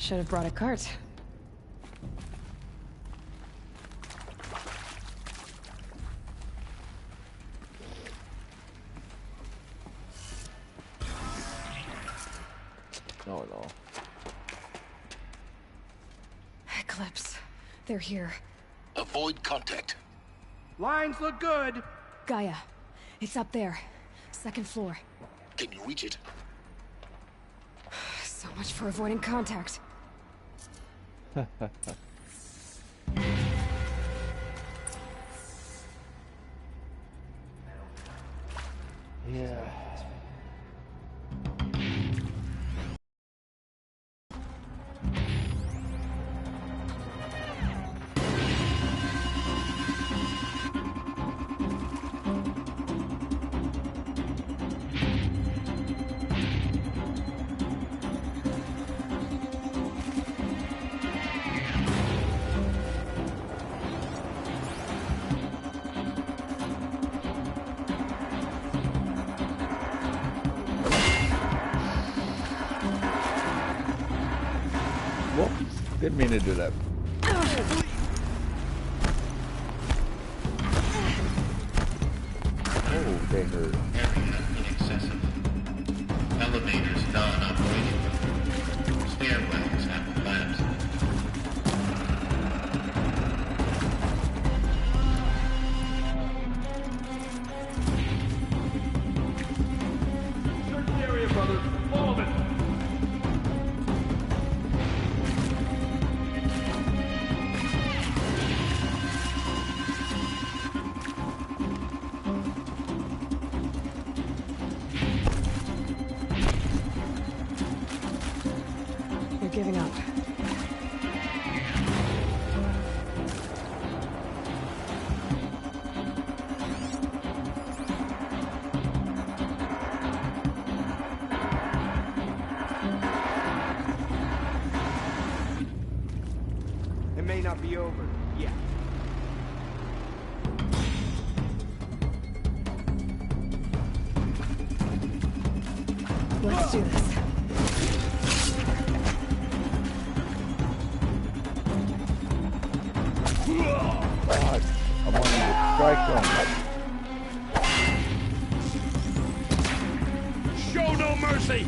Should have brought a cart. No. Eclipse. They're here. Avoid contact. Lines look good. Gaia. It's up there. Second floor. Can you reach it? So much for avoiding contact. Yeah. Whoops, didn't mean to do that. Oh, they hurt. Area inaccessible. Elevators non-operational. Stairwells have collapsed. Search the area, brothers. All of it. You're giving up. It may not be over yet. Let's do this. God, I wanted to strike them. Show no mercy.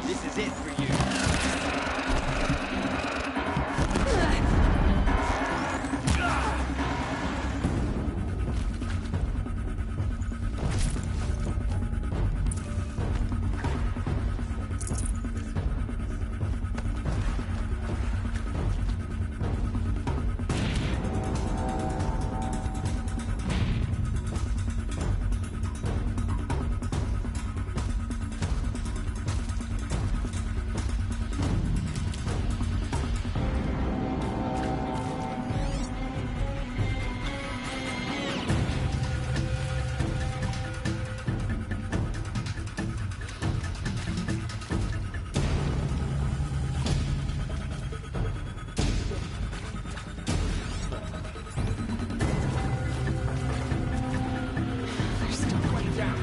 This is it for you. They're still way down.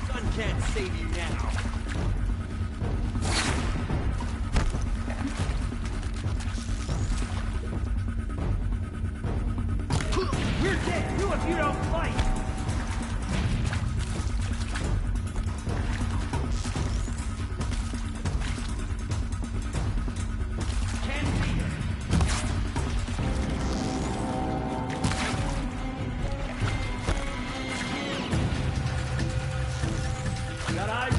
Gun can't save you now. We're dead too if you don't fight. Can't beat it. Got eyes?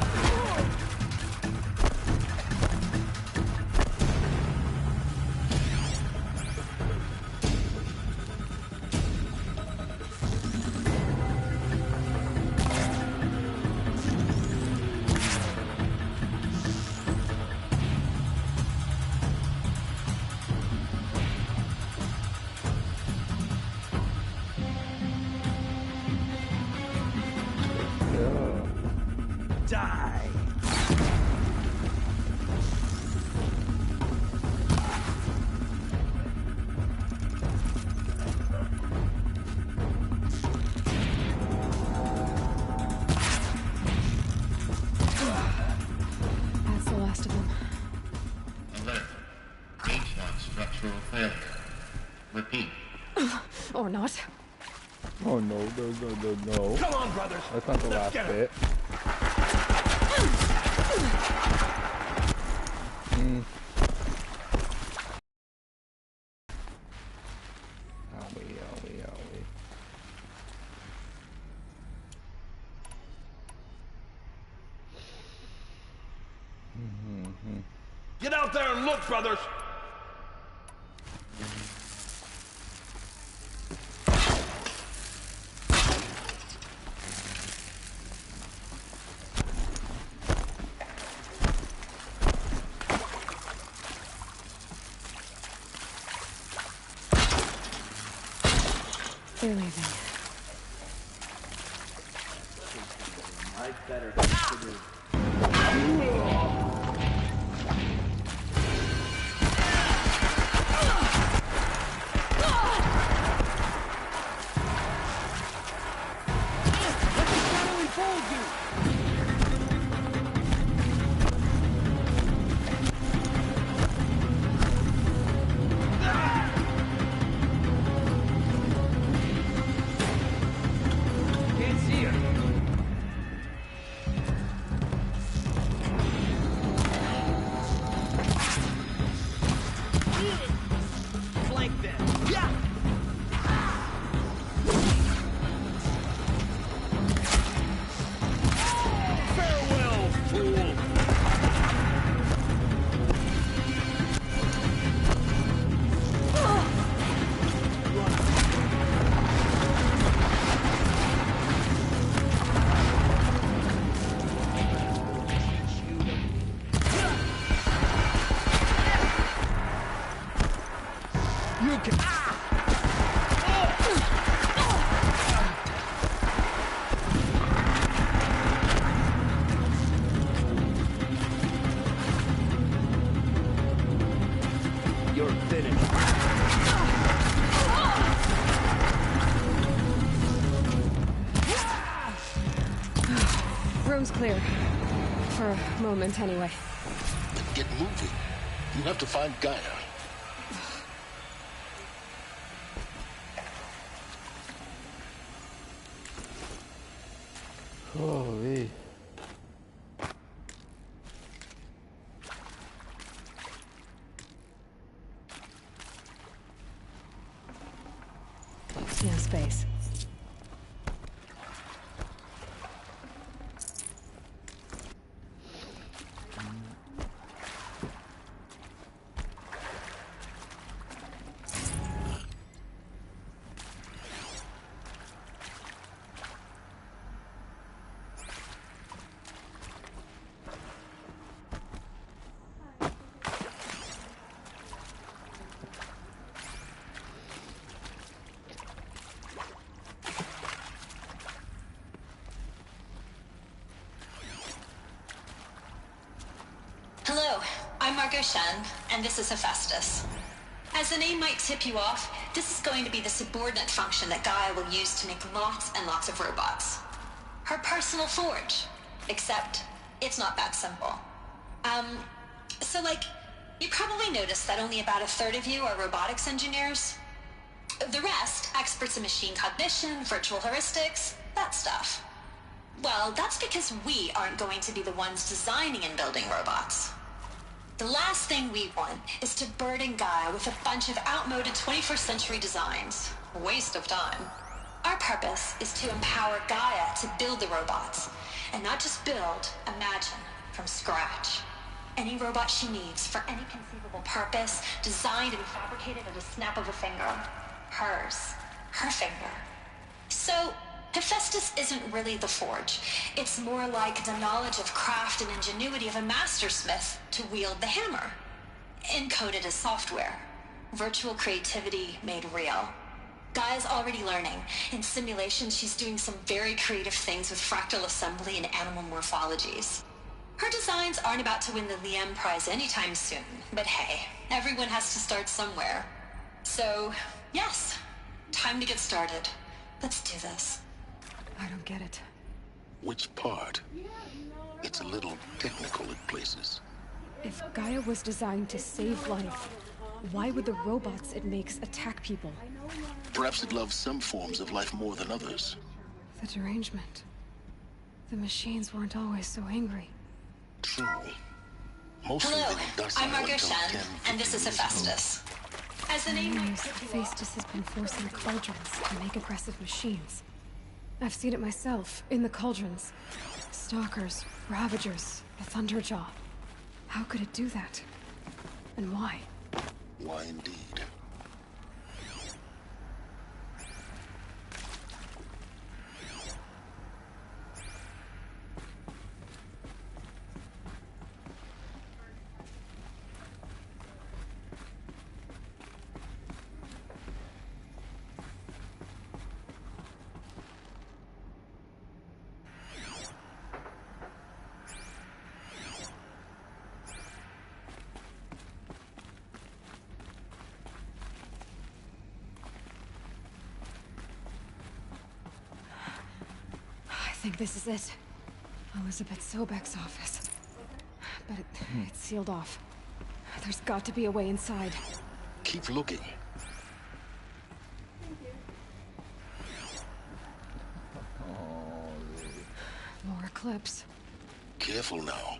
Or not. Oh no, no. Come on, brothers. That's not the last get bit. Owie. Get out there and look, brothers. They're leaving. I'd better consider. Can't see her. Flank them. Yeah. Farewell, fool. You can. You're finished. Room's clear. For a moment, anyway. Then get moving. You have to find Gaia. Holy. No space. Hello, I'm Margot Shen, and this is Hephaestus. As the name might tip you off, this is going to be the subordinate function that Gaia will use to make lots and lots of robots. Her personal forge. Except, it's not that simple. You probably noticed that only about a third of you are robotics engineers. The rest, experts in machine cognition, virtual heuristics, that stuff. Well, that's because we aren't going to be the ones designing and building robots. The last thing we want is to burden Gaia with a bunch of outmoded 21st century designs. A waste of time. Our purpose is to empower Gaia to build the robots. And not just build, imagine, from scratch. Any robot she needs for any conceivable purpose, designed and fabricated at a snap of a finger. Hers. Her finger. So, Hephaestus isn't really the forge. It's more like the knowledge of craft and ingenuity of a mastersmith to wield the hammer. Encoded as software. Virtual creativity made real. Gaia's already learning. In simulations, she's doing some very creative things with fractal assembly and animal morphologies. Her designs aren't about to win the Liam Prize anytime soon, but hey, everyone has to start somewhere. So, yes, time to get started. Let's do this. I don't get it. Which part? It's a little technical in places. If Gaia was designed to save life, why would the robots it makes attack people? Perhaps it loves some forms of life more than others. The derangement. The machines weren't always so angry. True. Mostly Hello, they were docile I'm Margot until Shen, 10, and this is 15 years old. Hephaestus. As the name might tip you off, Hephaestus has been forcing cauldrons to make aggressive machines. I've seen it myself, in the cauldrons. Stalkers, Ravagers, the Thunderjaw. How could it do that? And why? Why indeed? I think this is it. Elizabeth Sobek's office. But it's sealed off. There's got to be a way inside. Keep looking. More Eclipse. Careful now.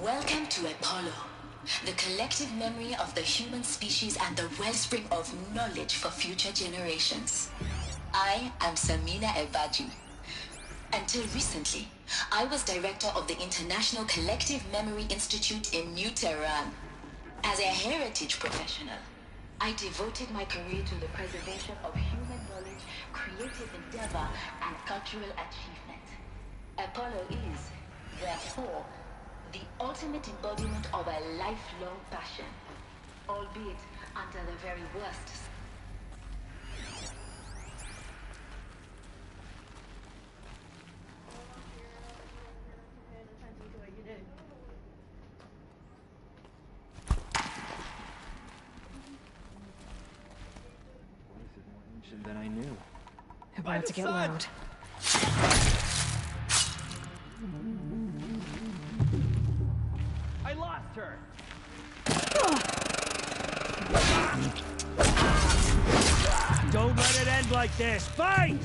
welcome to Apollo, the collective memory of the human species and the wellspring of knowledge for future generations. I am Samina Ebaji. Until recently, I was director of the International Collective Memory Institute in New Tehran. As a heritage professional, I devoted my career to the preservation of human knowledge, creative endeavor, and cultural achievement. Apollo is, therefore, the ultimate embodiment of a lifelong passion, albeit under the very worst. Than I knew. About to get loud. I lost her. Don't let it end like this. Fight!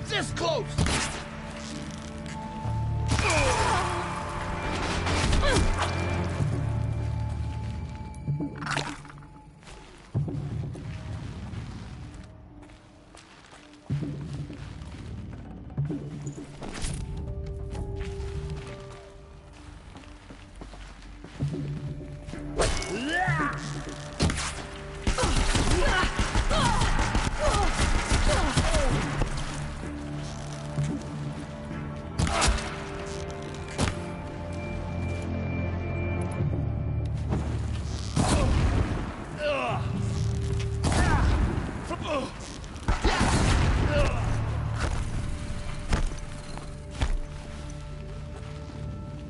This close!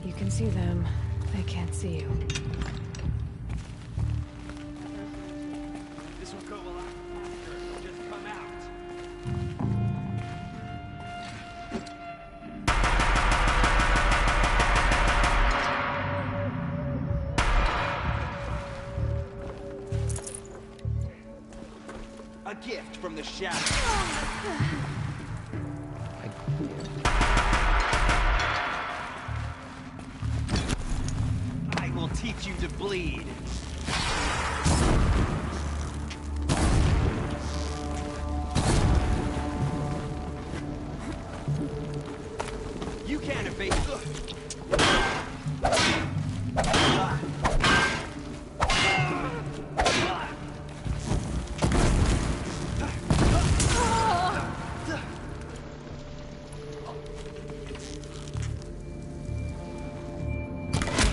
You can see them. They can't see you. This will go a lot faster if you'll just come out. A gift from the shadow. will teach you to bleed. You can't evade.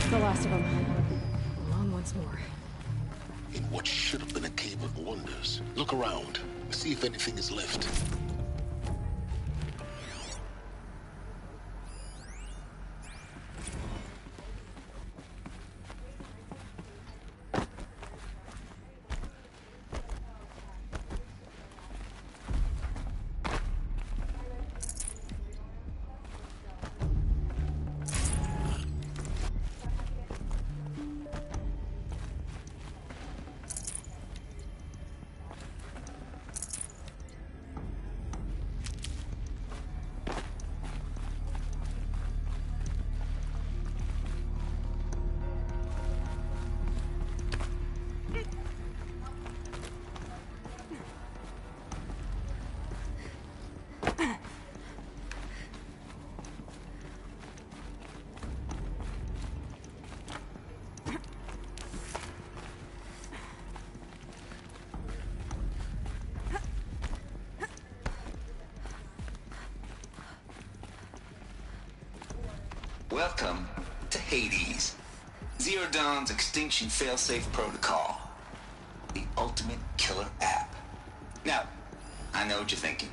The last of them. Along once more. In what should have been a cave of wonders. Look around. See if anything is left. Welcome to Hades, Zero Dawn's extinction failsafe protocol, the ultimate killer app. Now, I know what you're thinking.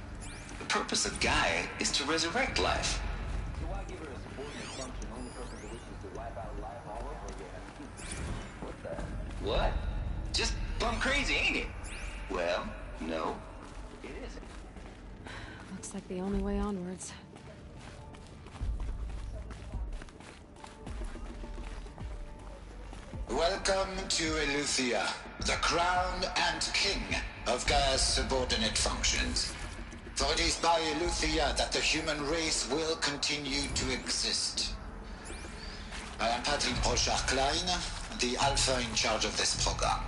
The purpose of Gaia is to resurrect life. So why give her a subordinate function only purpose of which is to wipe out life all over again? What the? What? Just plumb crazy, ain't it? Well, no, it isn't. Looks like the only way onwards. Welcome to Eleuthia, the crown and king of Gaia's subordinate functions. For it is by Eleuthia that the human race will continue to exist. I am Patrick Brochard-Klein, the alpha in charge of this program.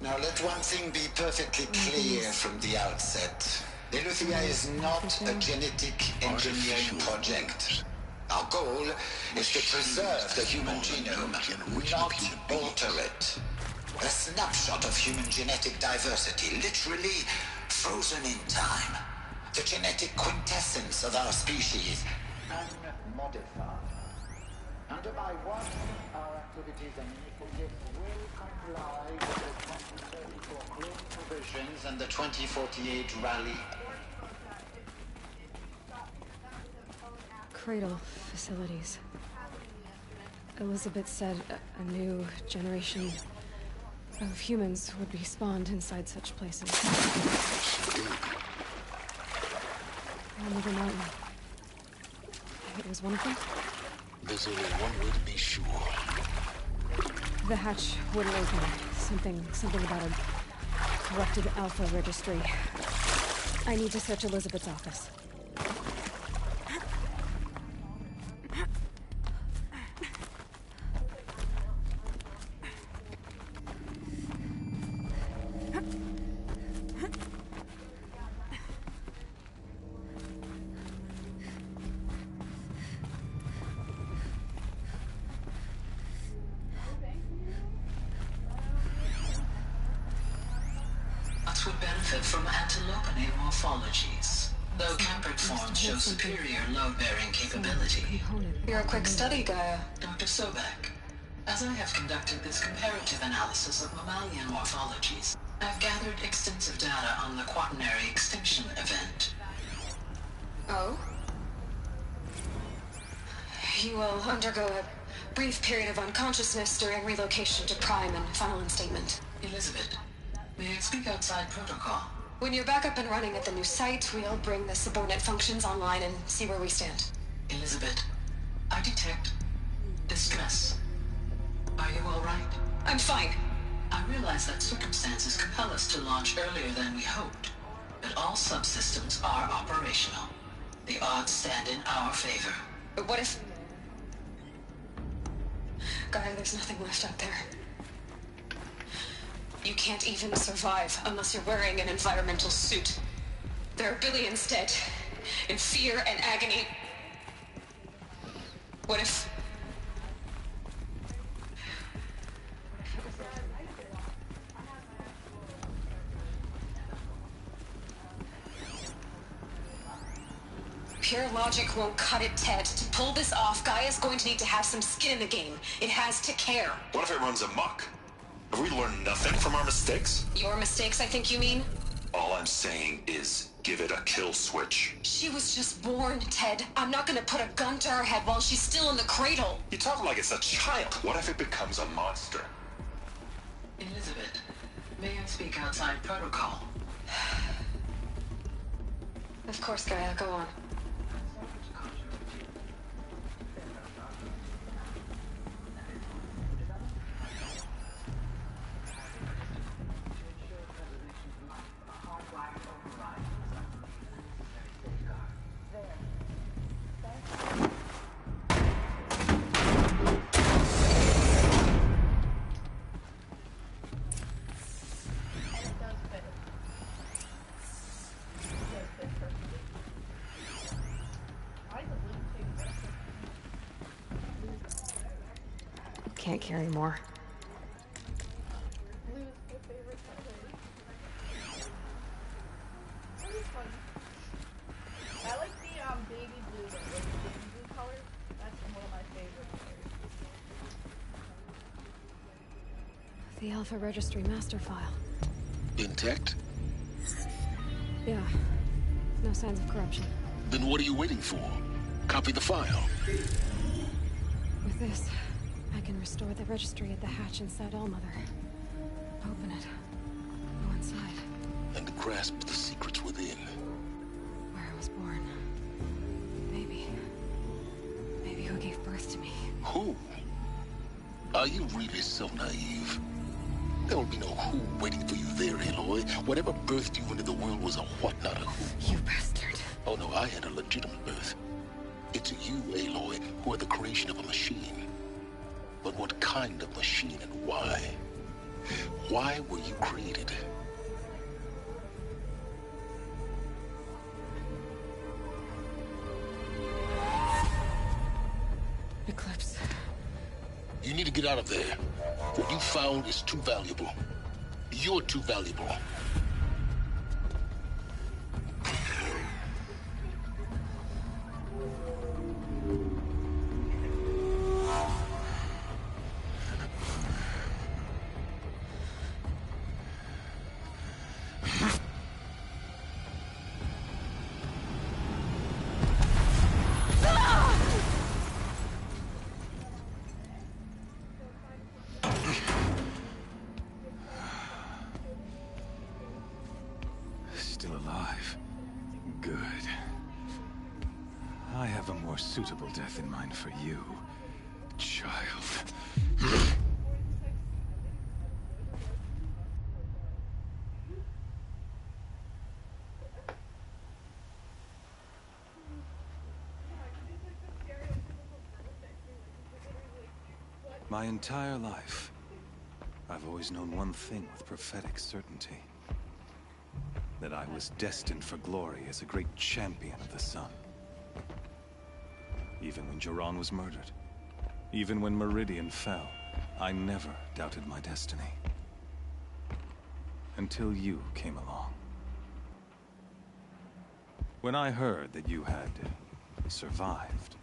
Now let one thing be perfectly clear from the outset. Eleuthia is not a genetic engineering project. Our goal is to preserve the human genome, not alter it. A snapshot of human genetic diversity, literally frozen in time. The genetic quintessence of our species, unmodified. Under my watch, our activities and initiatives will comply with the 2034 closing provisions and the 2048 rally. Cradle facilities. Elizabeth said a new generation of humans would be spawned inside such places. Another mountain. It was one of them? There's only one way to be sure. The hatch wouldn't open. Something about a corrupted alpha registry. I need to search Elizabeth's office. Would benefit from antilopinate morphologies, though Cambric forms show superior load-bearing capability. You're a quick study, Gaia. Dr. Sobek, as I have conducted this comparative analysis of mammalian morphologies, I've gathered extensive data on the quaternary extinction event. Oh? You will undergo a brief period of unconsciousness during relocation to Prime and final instatement. Elizabeth, may I speak outside protocol? When you're back up and running at the new site, we'll bring the subordinate functions online and see where we stand. Elizabeth, I detect distress. Are you all right? I'm fine. I realize that circumstances compel us to launch earlier than we hoped, but all subsystems are operational. The odds stand in our favor. But what if... Gaia, there's nothing left out there. You can't even survive unless you're wearing an environmental suit. There are billions dead, in fear and agony. What if... Pure logic won't cut it, Ted. To pull this off, Gaia's going to need to have some skin in the game. It has to care. What if it runs amok? Have we learned nothing from our mistakes? Your mistakes, I think you mean? All I'm saying is, give it a kill switch. She was just born, Ted. I'm not gonna put a gun to her head while she's still in the cradle. You talk like it's a child. What if it becomes a monster? Elizabeth, may I speak outside protocol? Of course, Gaia, go on. Can't carry more. I like the baby blue, like the baby blue color. That's one of my favorite colors. The Alpha Registry master file. Intact? Yeah. No signs of corruption. Then what are you waiting for? Copy the file. With this, I can restore the registry at the hatch inside Allmother. Open it. Go inside. And grasp the secrets within. Where I was born. Maybe who gave birth to me. Who? Are you really so naive? There will be no who waiting for you there, Aloy. Whatever birthed you into the world was a what, not a who. You bastard. Oh no, I had a legitimate birth. It's you, Aloy, who are the creation of a machine. But what kind of machine and why? Why were you created? Eclipse. You need to get out of there. What you found is too valuable. You're too valuable. Still alive. Good. I have a more suitable death in mind for you, child. My entire life, I've always known one thing with prophetic certainty. That I was destined for glory as a great champion of the sun. Even when Jiran was murdered, even when Meridian fell, I never doubted my destiny. Until you came along. When I heard that you had survived,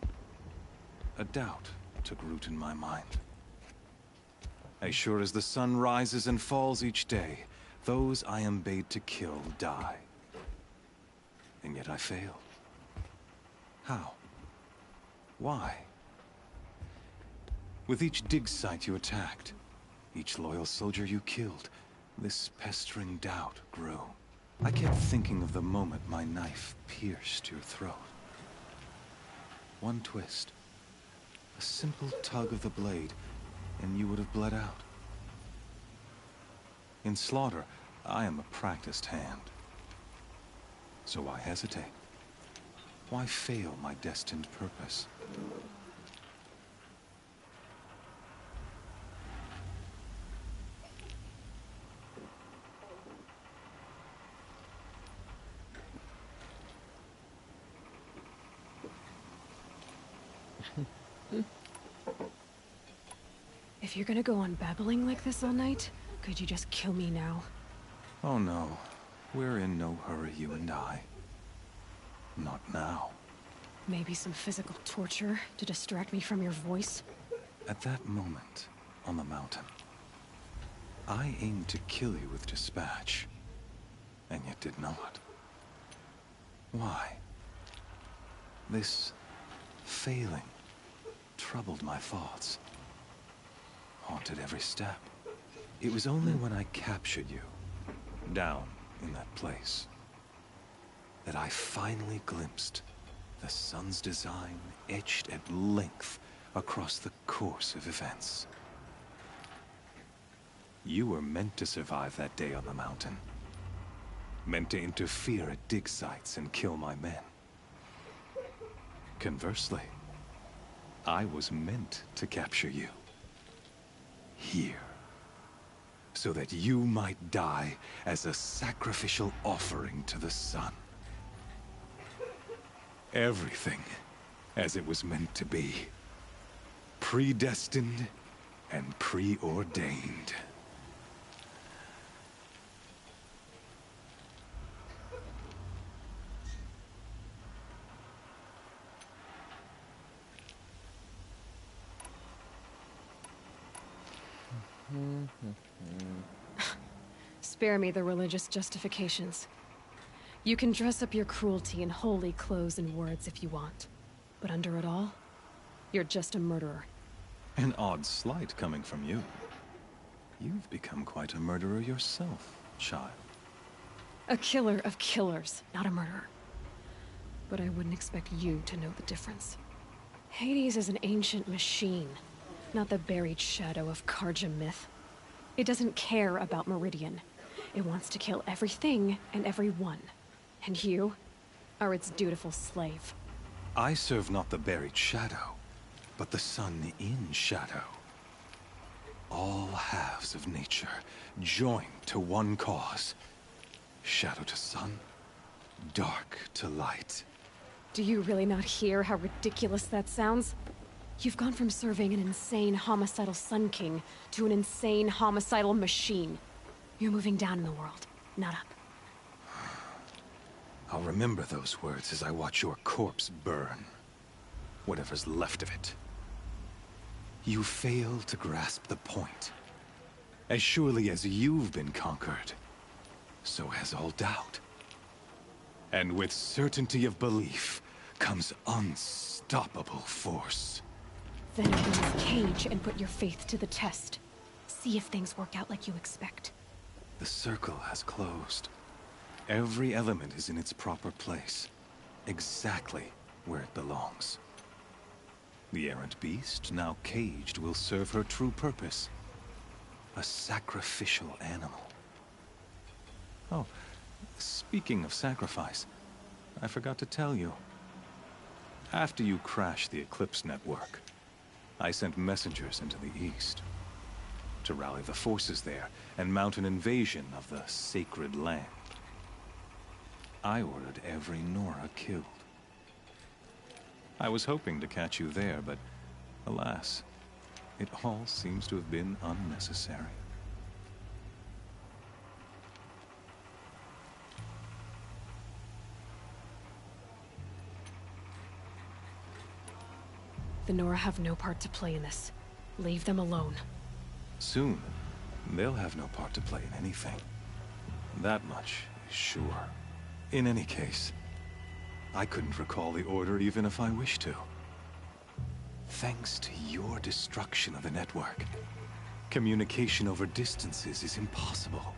a doubt took root in my mind. As sure as the sun rises and falls each day, those I am bade to kill die. And yet I failed. How? Why? With each dig site you attacked, each loyal soldier you killed, this pestering doubt grew. I kept thinking of the moment my knife pierced your throat. One twist, a simple tug of the blade, and you would have bled out. In slaughter, I am a practiced hand. So why hesitate? Why fail my destined purpose? If you're gonna go on babbling like this all night, could you just kill me now? Oh no. We're in no hurry, you and I. Not now. Maybe some physical torture to distract me from your voice? At that moment, on the mountain, I aimed to kill you with dispatch, and yet did not. Why? This failing troubled my thoughts, haunted every step. It was only when I captured you, down in that place, that I finally glimpsed the sun's design etched at length across the course of events. You were meant to survive that day on the mountain. Meant to interfere at dig sites and kill my men. Conversely, I was meant to capture you. Here. So that you might die as a sacrificial offering to the sun. Everything as it was meant to be. Predestined and preordained. Spare me the religious justifications. You can dress up your cruelty in holy clothes and words if you want. But under it all, you're just a murderer. An odd slight coming from you. You've become quite a murderer yourself, child. A killer of killers, not a murderer. But I wouldn't expect you to know the difference. Hades is an ancient machine, not the buried shadow of Karja myth. It doesn't care about Meridian. It wants to kill everything and everyone. And you are its dutiful slave. I serve not the buried shadow, but the sun in shadow. All halves of nature joined to one cause. Shadow to sun, dark to light. Do you really not hear how ridiculous that sounds? You've gone from serving an insane homicidal Sun King to an insane homicidal machine. You're moving down in the world, not up. I'll remember those words as I watch your corpse burn. Whatever's left of it. You fail to grasp the point. As surely as you've been conquered, so has all doubt. And with certainty of belief comes unstoppable force. Then open this cage and put your faith to the test. See if things work out like you expect. The circle has closed. Every element is in its proper place. Exactly where it belongs. The errant beast, now caged, will serve her true purpose. A sacrificial animal. Oh, speaking of sacrifice, I forgot to tell you. After you crashed the Eclipse network, I sent messengers into the east to rally the forces there and mount an invasion of the sacred land. I ordered every Nora killed. I was hoping to catch you there, but alas, it all seems to have been unnecessary. The Nora have no part to play in this. Leave them alone. Soon, they'll have no part to play in anything. That much is sure. In any case, I couldn't recall the order even if I wished to. Thanks to your destruction of the network, communication over distances is impossible.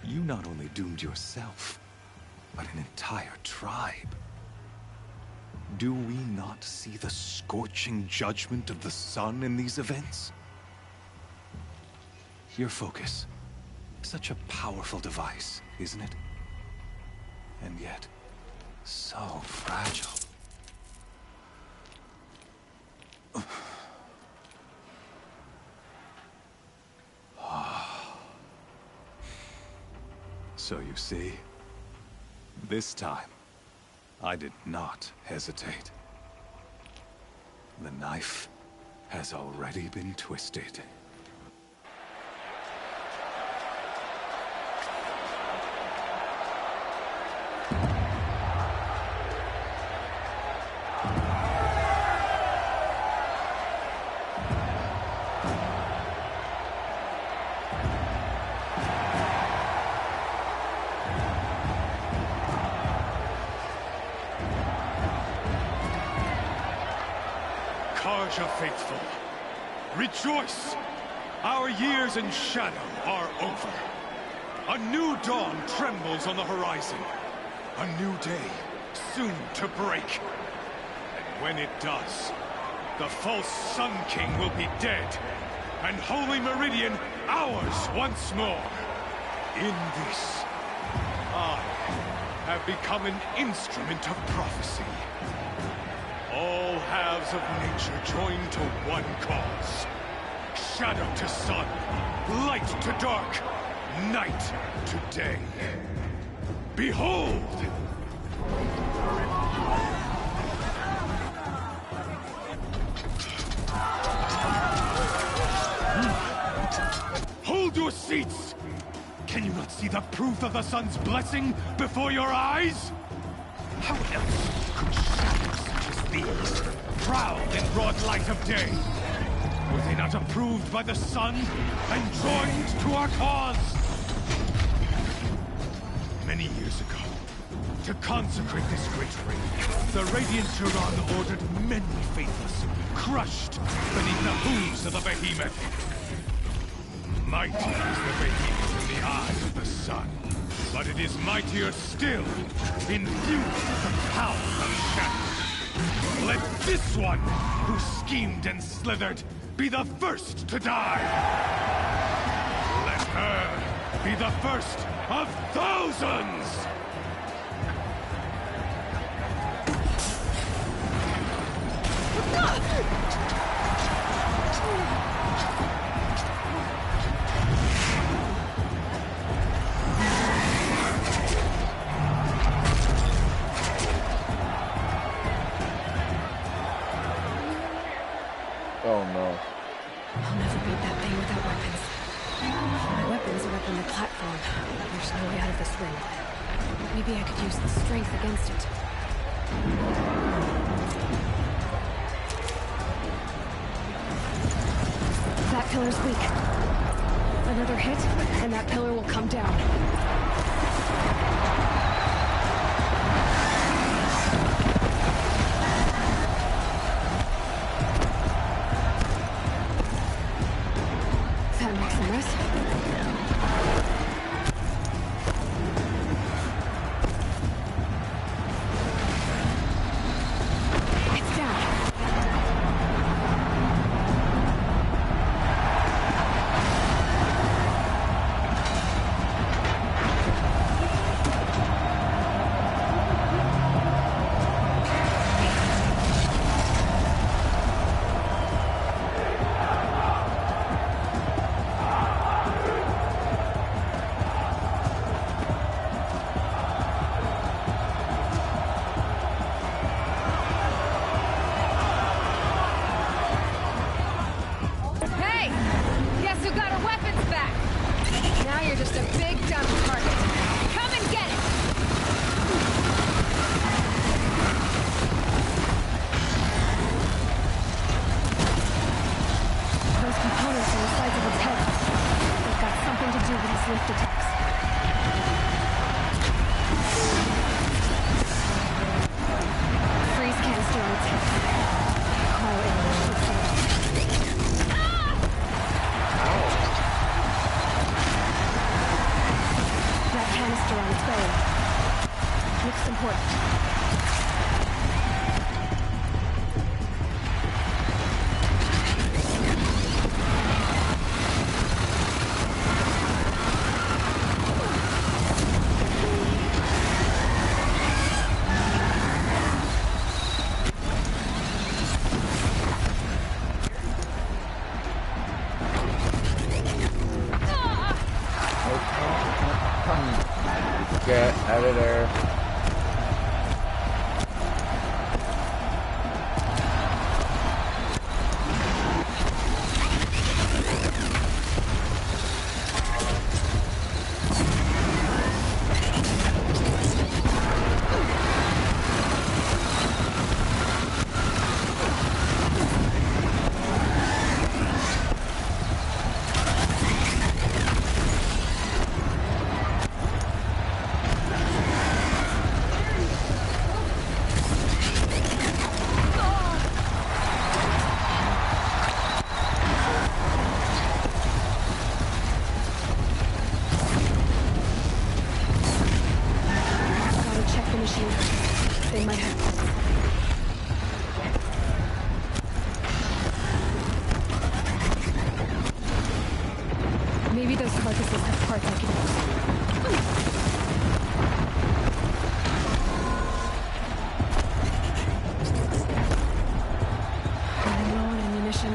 You not only doomed yourself, but an entire tribe. Do we not see the scorching judgment of the sun in these events? Your focus. Such a powerful device, isn't it? And yet, so fragile. So you see, this time, I did not hesitate. The knife has already been twisted. Karja faithful, rejoice! Our years in shadow are over. A new dawn trembles on the horizon. A new day soon to break. And when it does, the false Sun King will be dead, and Holy Meridian ours once more. In this, I have become an instrument of prophecy. All halves of nature join to one cause. Shadow to sun, light to dark, night to day. Behold! Hold your seats! Can you not see the proof of the sun's blessing before your eyes? How else could shadows such as these prowl in broad light of day? Were they not approved by the sun and joined to our cause? Many years ago, to consecrate this great ring, the Radiant Turan ordered many faithless, crushed beneath the hooves of the behemoth. Mighty is the behemoth in the eyes of the sun, but it is mightier still, infused with the power of shadow. Let this one, who schemed and slithered, be the first to die! Let her be the first of thousands! Oh no. I'll never beat that thing without weapons. My weapons are up on the platform. There's no way out of this ring. Maybe I could use the strength against it. That pillar's weak. Another hit, and that pillar will come down. Get out of there. Maybe those carcasses have parts I can use. I'm low on ammunition.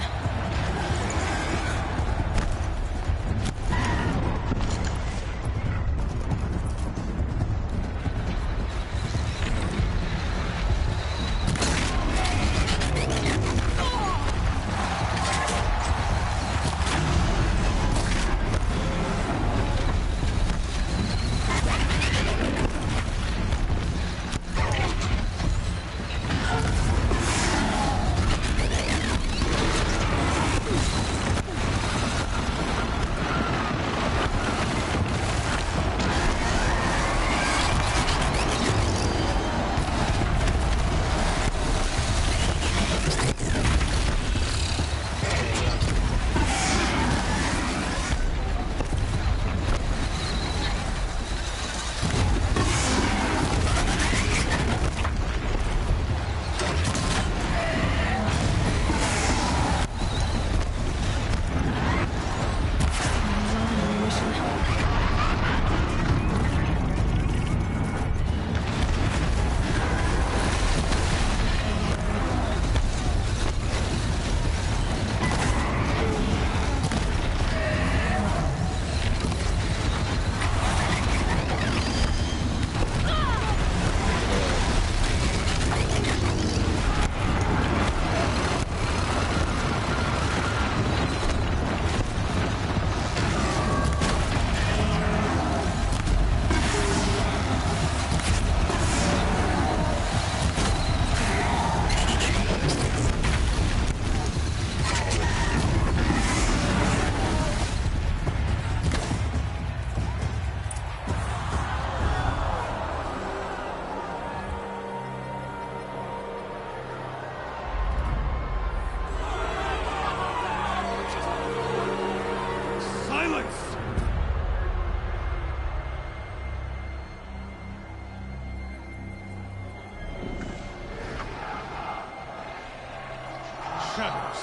Shadows.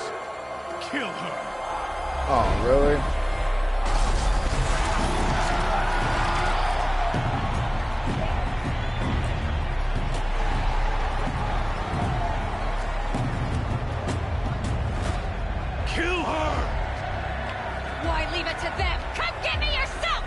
Kill her. Oh, really? Kill her! Why leave it to them? Come get me yourself!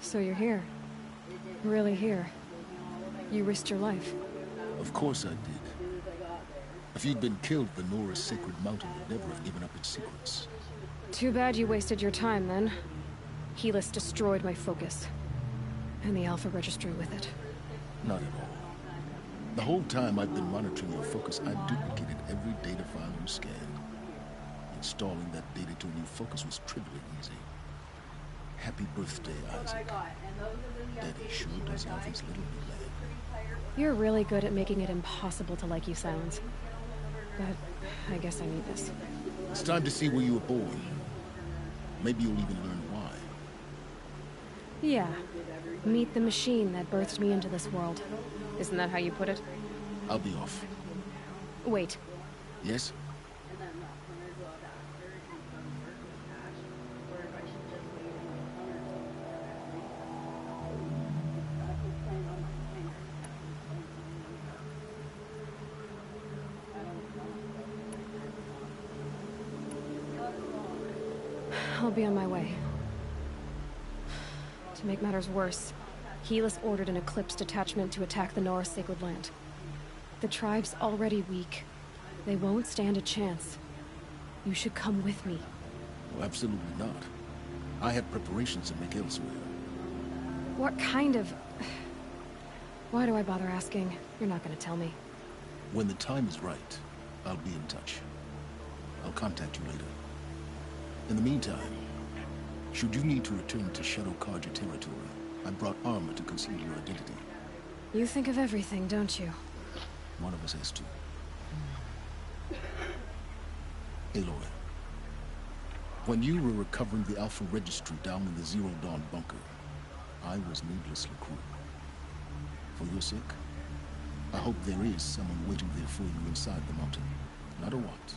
So you're here. Really here. You risked your life. Of course I did. If you'd been killed, the Nora's sacred mountain would never have given up its secrets. Too bad you wasted your time, then. Helis destroyed my focus. And the Alpha Registry with it. Not at all. The whole time I've been monitoring your focus, I've duplicated every data file you scanned. Installing that data to a new focus was trivially easy. Happy birthday, Isaac. Daddy sure does love his little new lad. You're really good at making it impossible to like you, Silence. But I guess I need this. It's time to see where you were born. Maybe you'll even learn why. Yeah. Meet the machine that birthed me into this world. Isn't that how you put it? I'll be off. Wait. Yes? I'll be on my way. To make matters worse, Helis ordered an Eclipse detachment to attack the North Sacred Land. The tribe's already weak. They won't stand a chance. You should come with me. Well, absolutely not. I have preparations to make elsewhere. What kind of... Why do I bother asking? You're not gonna tell me. When the time is right, I'll be in touch. I'll contact you later. In the meantime, should you need to return to Shadow Karja territory, I brought armor to conceal your identity. You think of everything, don't you? One of us has to. Aloy, when you were recovering the Alpha Registry down in the Zero Dawn bunker, I was needlessly cruel. For your sake, I hope there is someone waiting there for you inside the mountain. Not a what,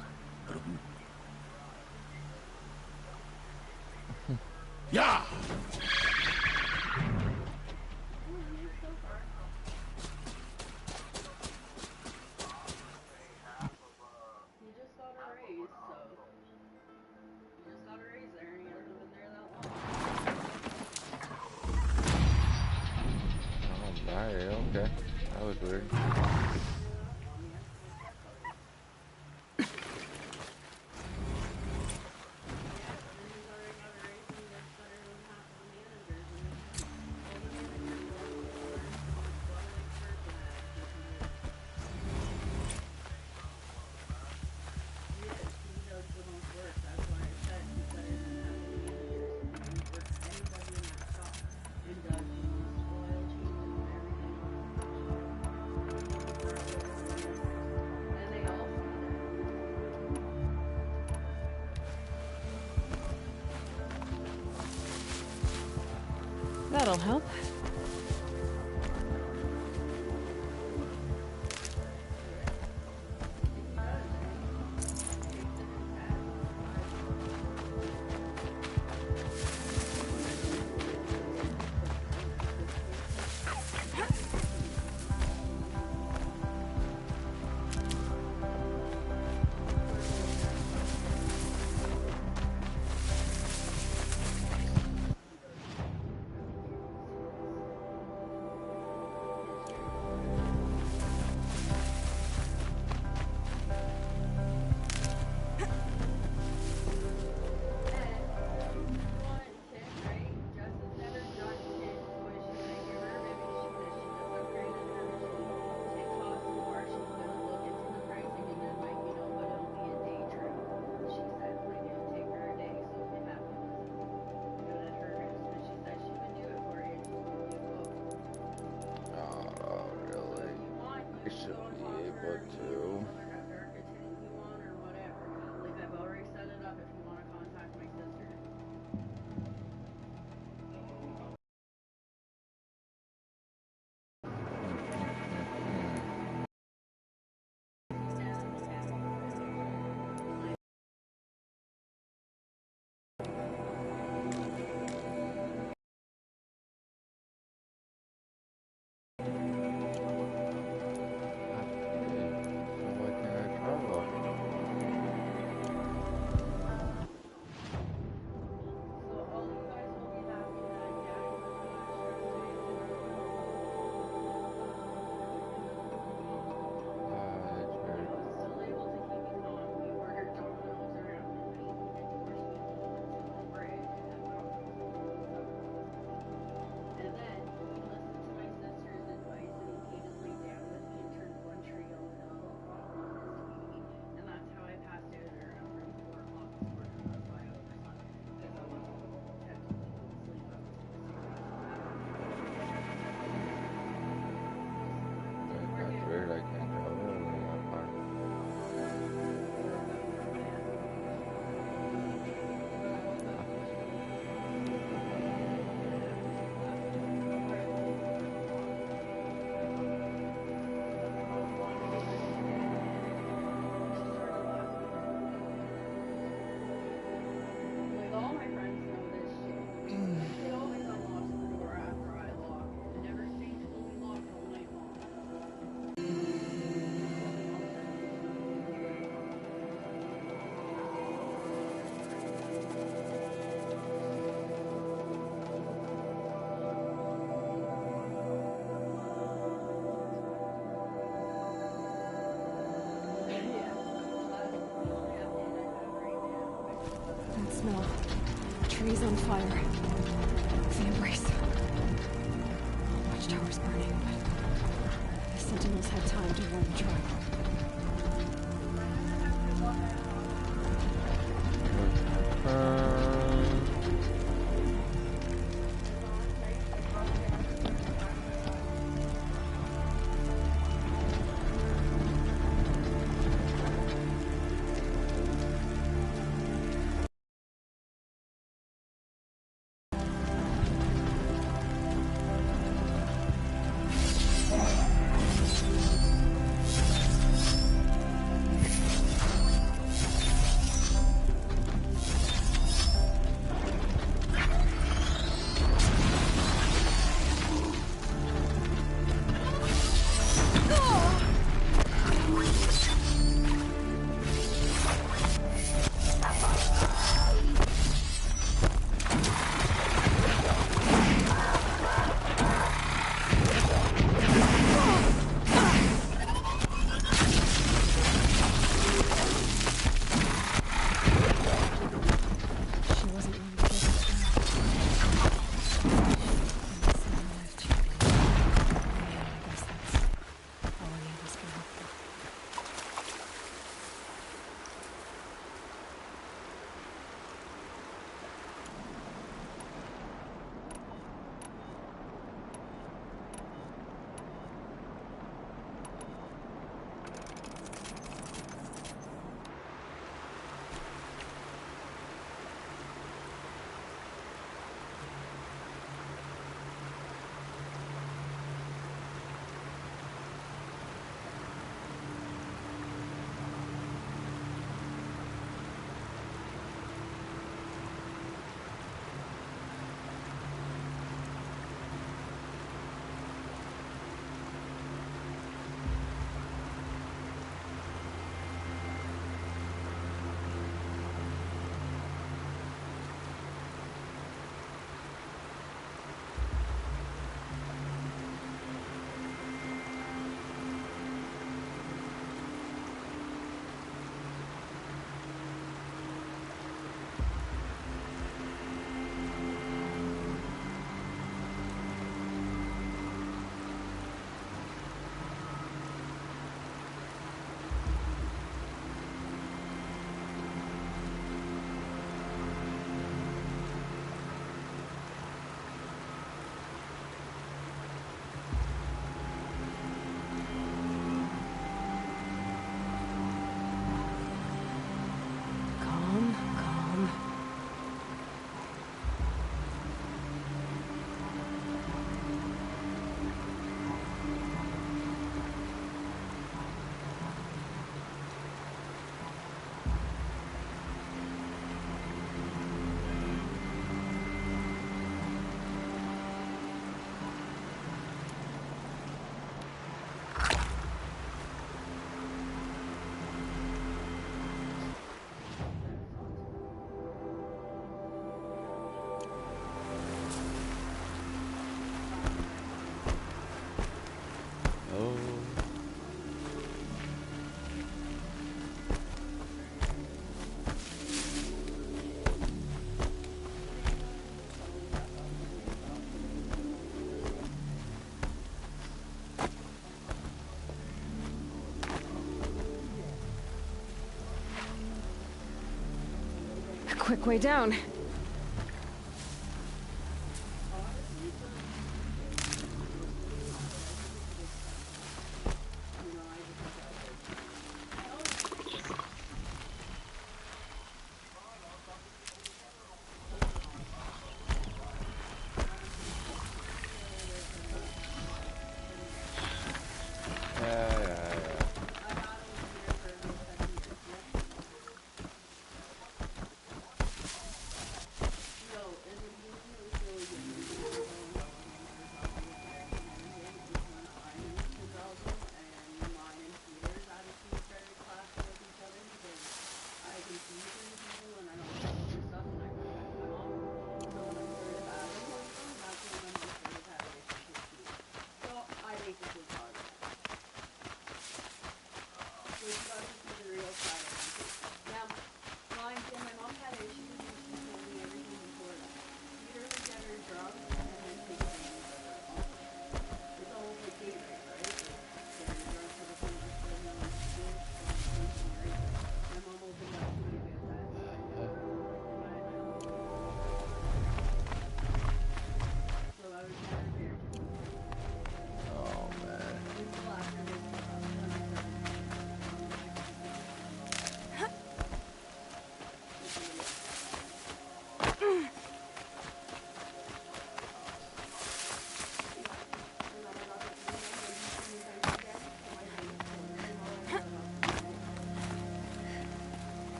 but a who. Yeah! Alright, okay. That was weird. That'll help. city's on fire. The Embrace. Watchtower's burning, but the Sentinels had time to warn the tribe. Quick way down.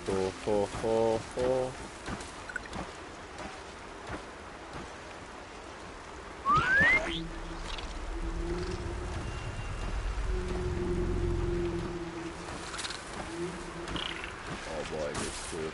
Ho, ho, ho, ho. Oh boy, this cool.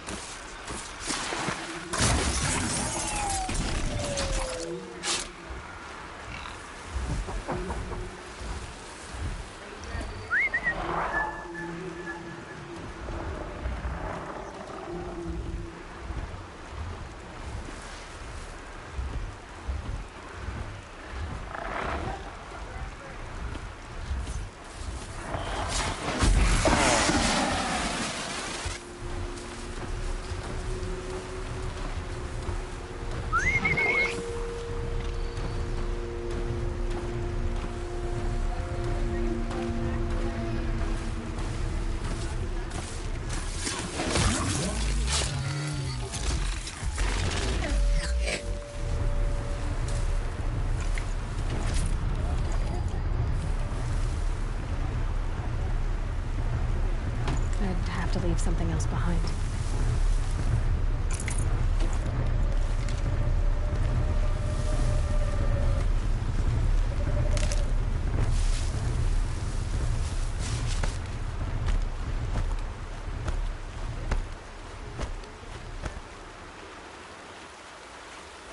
I'd have to leave something else behind.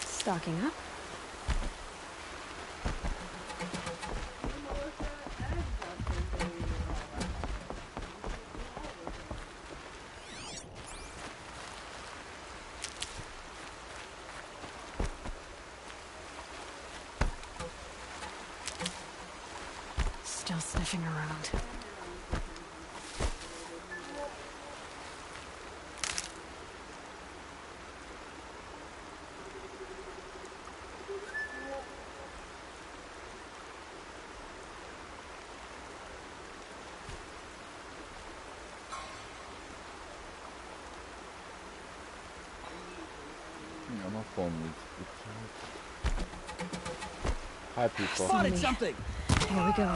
Stocking up. Still sniffing around. Yeah, my phone needs to be charged. Hi, people. Spotted something. Here we go.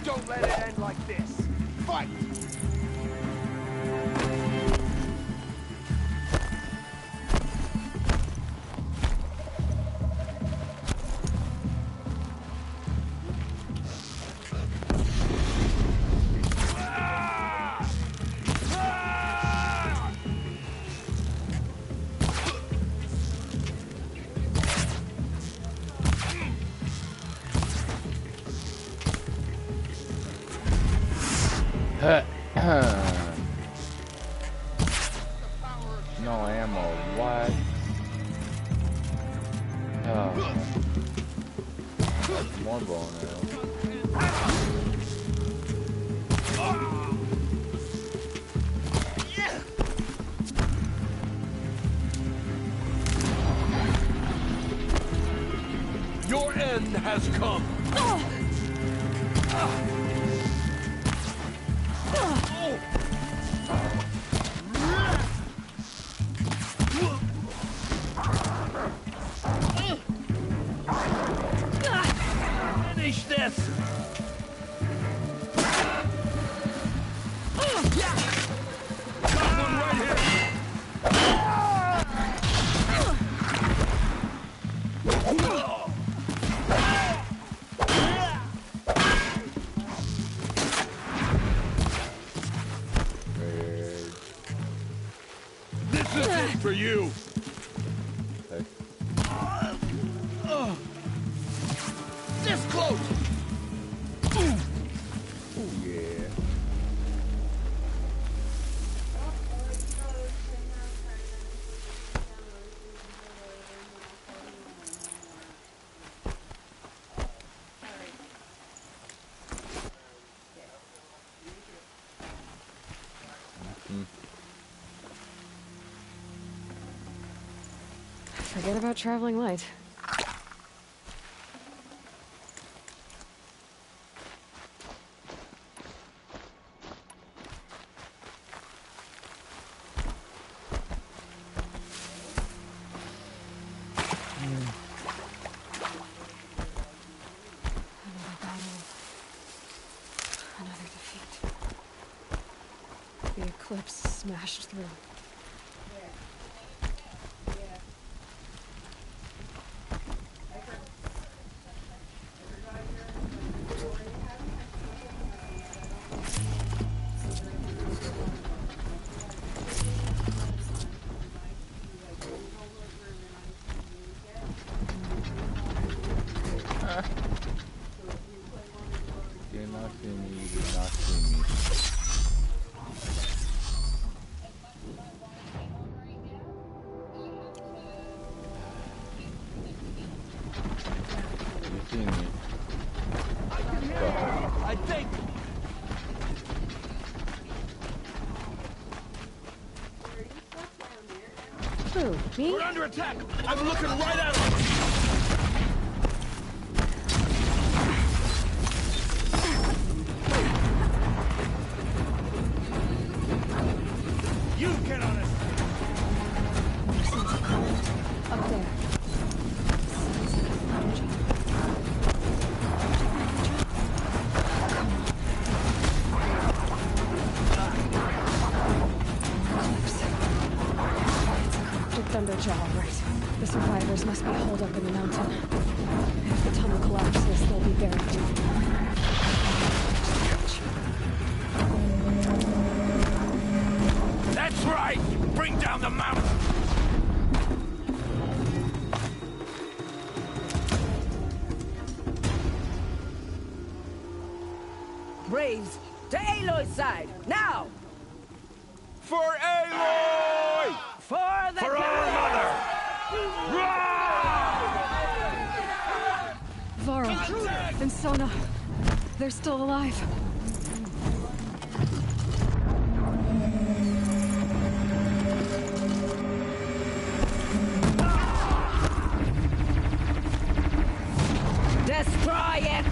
Don't let it end like this. Fight! No ammo, what? Oh. That's more bone arrow. Your end has come. is it for you. Okay. This close. Oh yeah. Forget about traveling light. Another battle. Another defeat. The eclipse smashed through. Did not see me, you did not see me. You see me. I think. Who? Me? We're under attack. I'm looking right at him. You get on it. Up there. Thunderjaw, all right. The survivors must be holed up in the mountain. If the tunnel collapses, they'll be buried. That's right. Bring down the mountain. Braves, to Aloy's side, now! For Aloy! For the For our mother! Varro and Sona, they're still alive. Destroy it!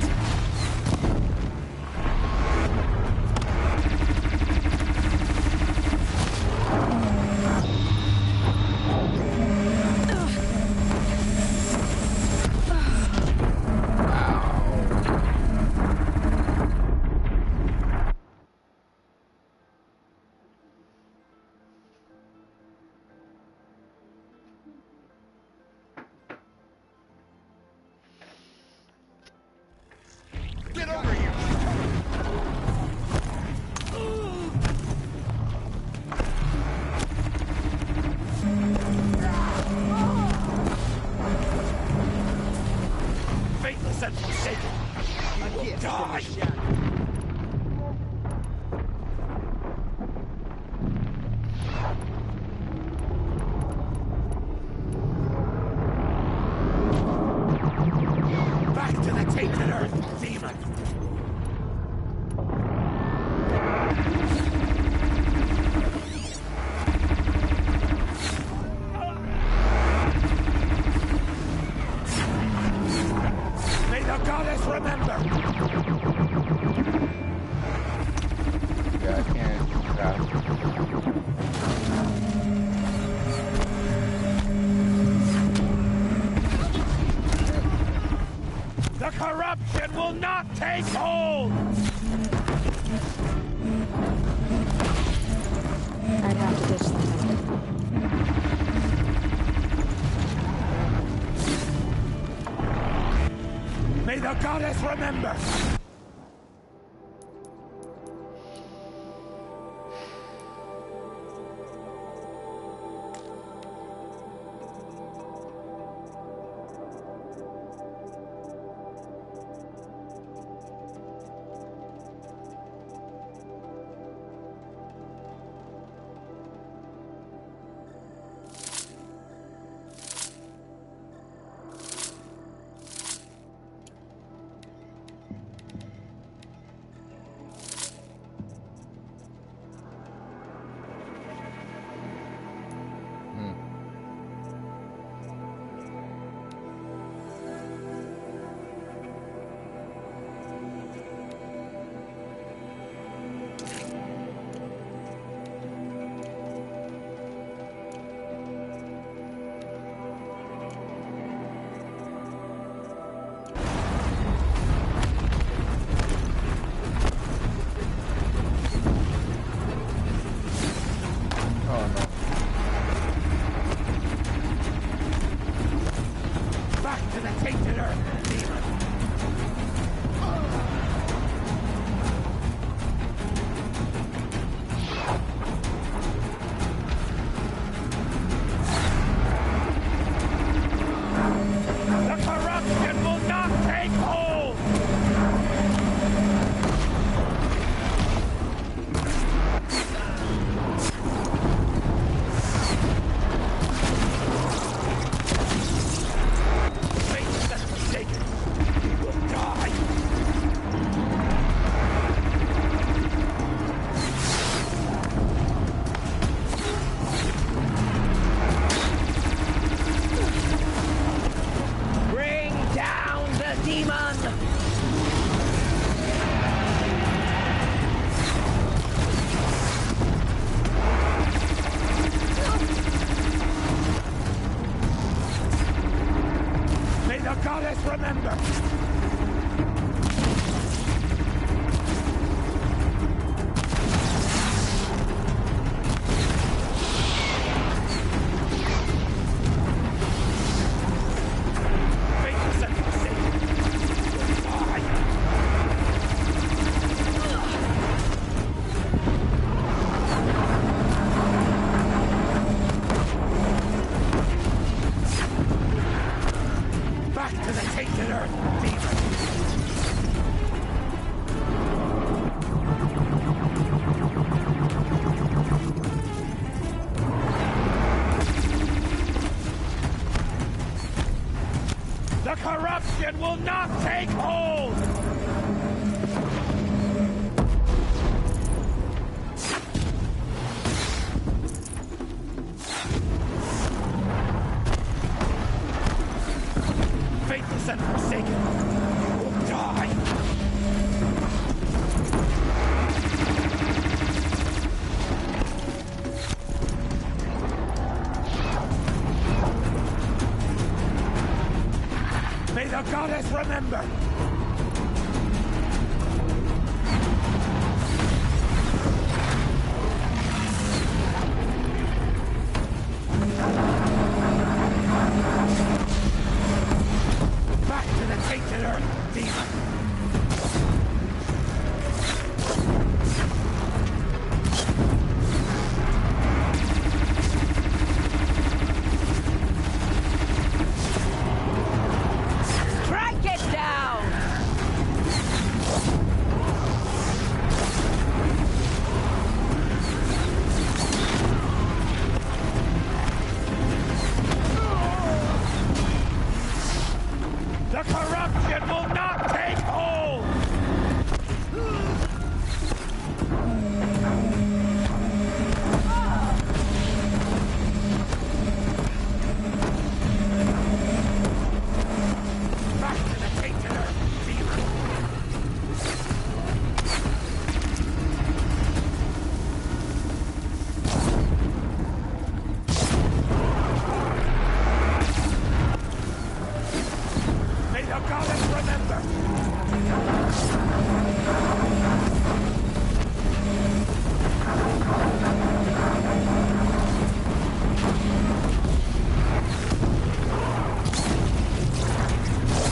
Get over here! Faithless and forsaken! You die! Back to the tainted earth, demon! May the goddess remember! Yeah, I can't stop. The corruption will not take hold! I'd have to ditch something. May the goddess remember! remember! The corruption will not take hold! Faithless and forsaken, you will die! May the goddess remember! Back to the tainted earth, demon! Strike it down! The corruption will not take hold! Back to the tainted earth, demon! May the goddess remember!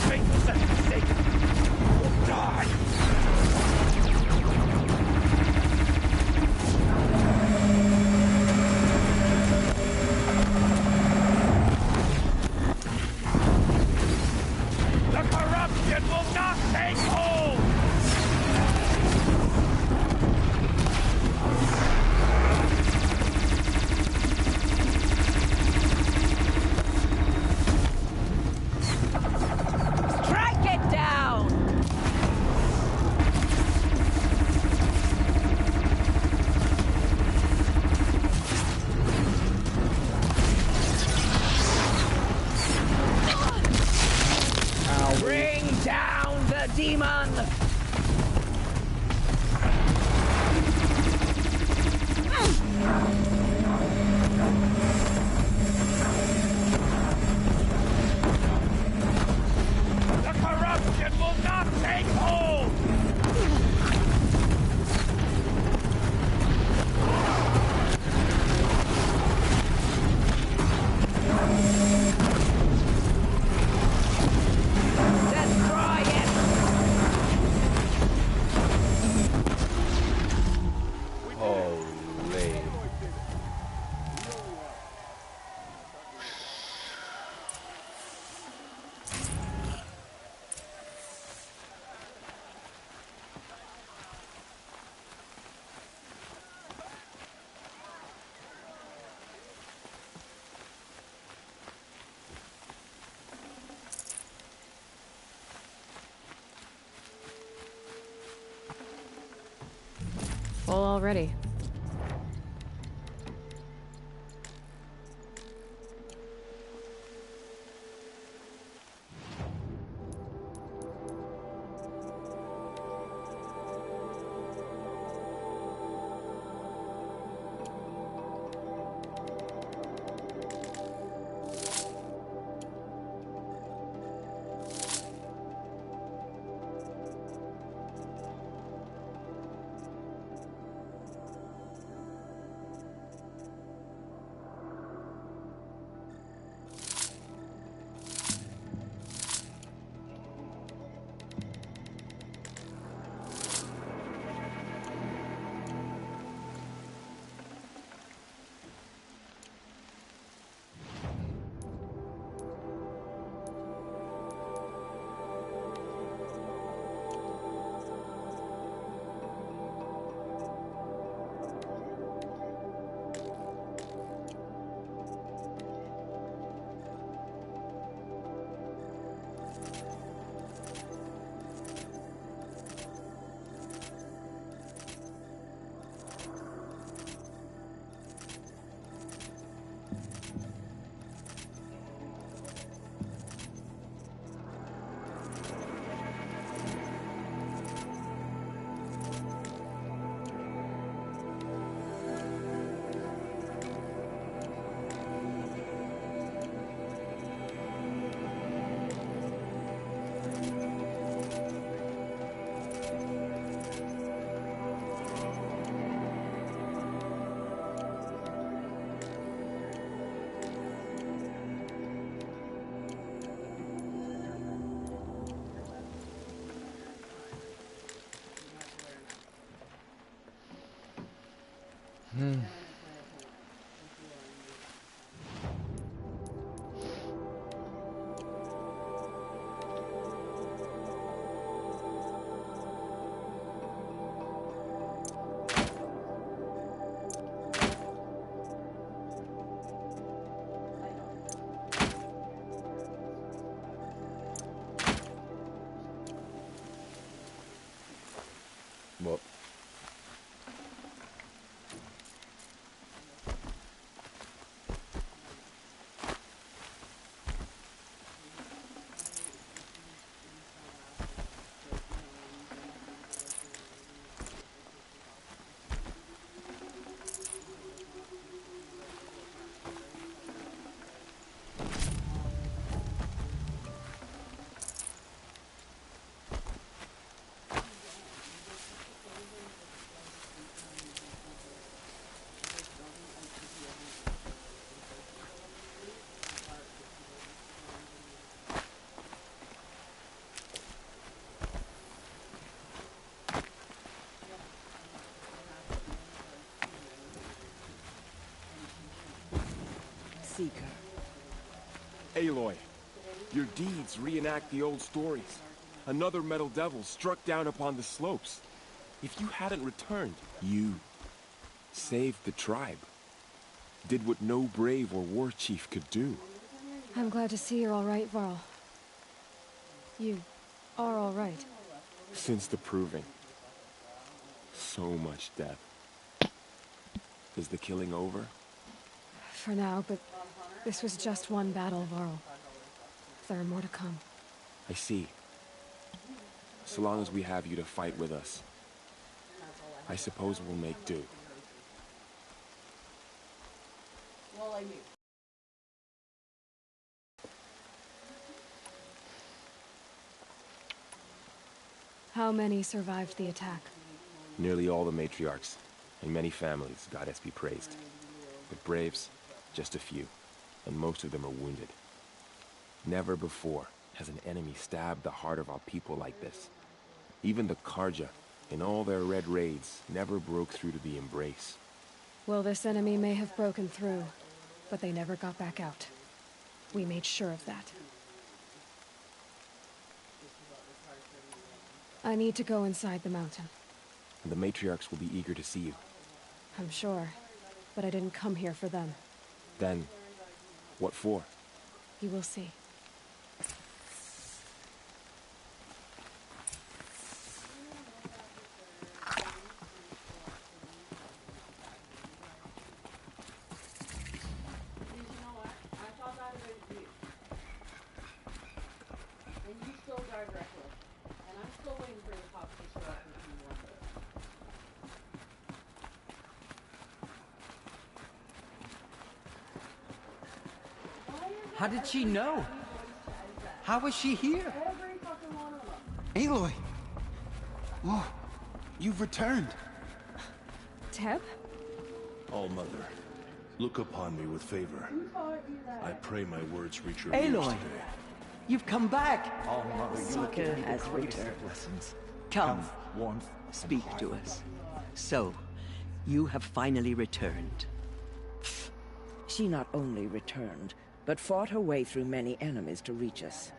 Faithless and forsaken, you will die! The corruption will not take hold! Strike it down! Bring down the demon! The corruption will not take hold! Destroy it! Holy. Full already. Seeker. Aloy, your deeds reenact the old stories. Another metal devil struck down upon the slopes. If you hadn't returned, you saved the tribe. Did what no brave or war chief could do. I'm glad to see you're all right, Varl. You are all right. Since the proving. So much death. Is the killing over? For now, but this was just one battle, Varl. There are more to come. I see. So long as we have you to fight with us, I suppose we'll make do. Well, I knew. How many survived the attack? Nearly all the matriarchs, and many families, goddess be praised. But braves, just a few, and most of them are wounded. Never before has an enemy stabbed the heart of our people like this. Even the Karja, in all their red raids, never broke through to the embrace. Well, this enemy may have broken through, but they never got back out. We made sure of that. I need to go inside the mountain. And the matriarchs will be eager to see you. I'm sure, but I didn't come here for them. Then, what for? You will see. How did she know? How was she here? Aloy! Oh, you've returned. Teb? All-Mother, look upon me with favor. I pray my words reach your ears Aloy! today. You've come back! Seeker has returned. Come, speak to us. So, you have finally returned. She not only returned, but fought her way through many enemies to reach us.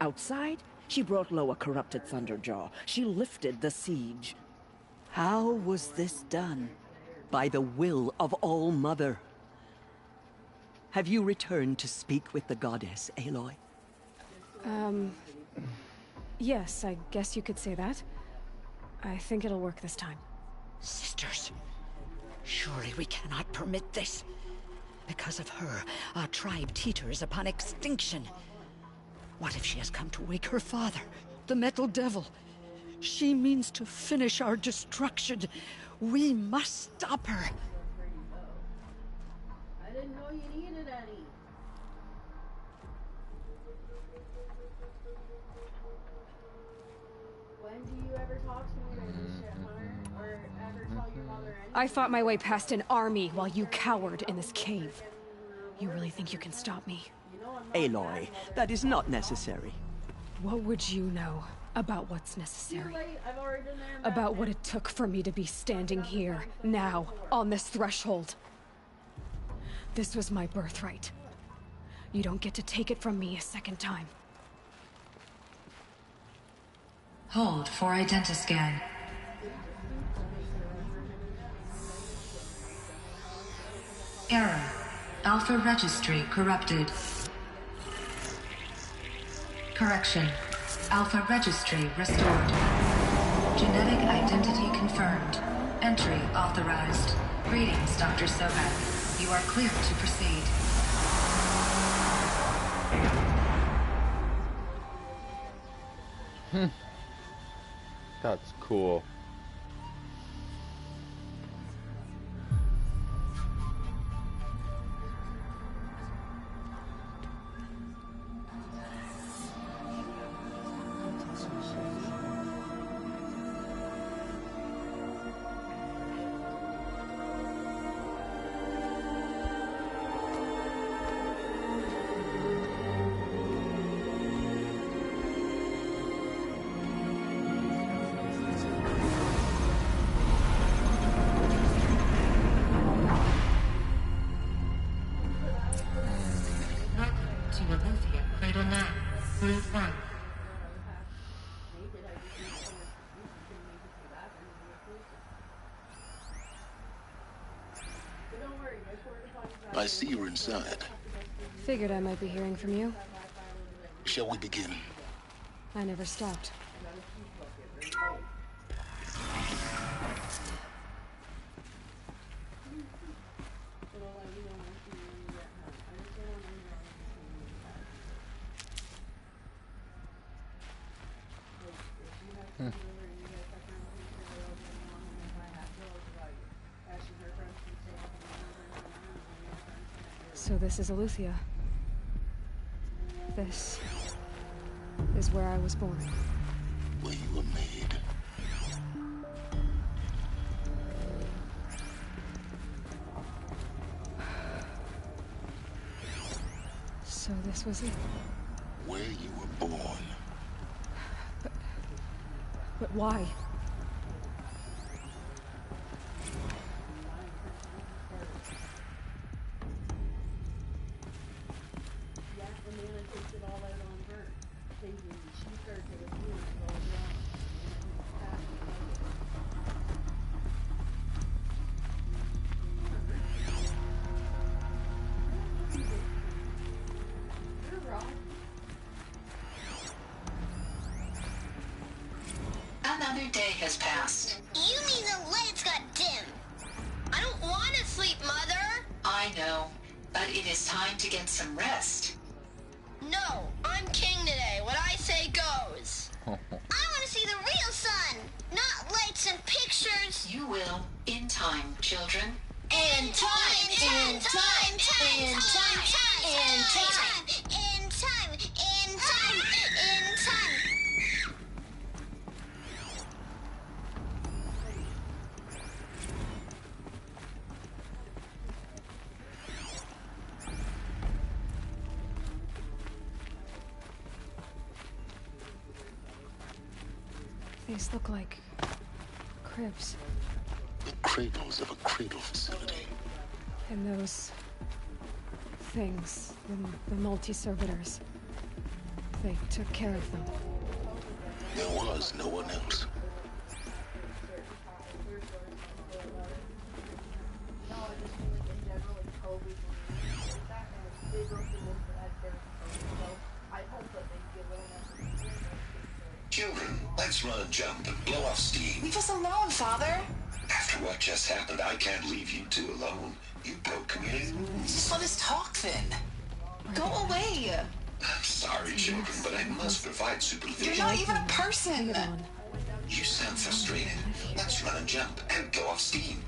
Outside, she brought low a corrupted Thunderjaw. She lifted the siege. How was this done? By the will of All-Mother. Have you returned to speak with the goddess, Aloy? Yes, I guess you could say that. I think it'll work this time. Sisters, surely we cannot permit this. Because of her, our tribe teeters upon extinction. What if she has come to wake her father, the Metal Devil? She means to finish our destruction. We must stop her. I didn't know you needed any. When do you ever talk to me or this shit, Hunter? Or ever tell your mother anything? I fought my way past an army while you cowered in this cave. You really think you can stop me? Aloy, that is not necessary. What would you know about what's necessary? I've already been there. About what it took for me to be standing here, now, on this threshold. This was my birthright. You don't get to take it from me a second time. Hold for identiscan. Error. Alpha registry corrupted. Correction. Alpha registry restored. Genetic identity confirmed. Entry authorized. Greetings, Dr. Sobek. You are clear to proceed. That's cool. to Aletheia, Cradle 9, Groove 1. I see you're inside. Figured I might be hearing from you. Shall we begin? I never stopped. So this is Aletheia. This is where I was born. Where you were made. So this was it. Where you were born. But why? Another day has passed. You mean the lights got dim? I don't want to sleep, Mother! I know, but it is time to get some rest. No, I'm king today. What I say goes. I want to see the real sun, not lights and pictures. You will, in time, children. In time, in time, in time, in time, in time, in time, in time. These look like cribs. The cradles of a cradle facility. And those things, the multi-servitors, they took care of them. There was no one else. Children, let's run a jump and blow off steam. Leave us alone, Father. After what just happened, I can't leave you two alone. You broke community rules. Just let us talk then. Go away. I'm sorry, children, but I must provide supervision. You're not even a person. You sound frustrated. Let's run a jump and go off steam.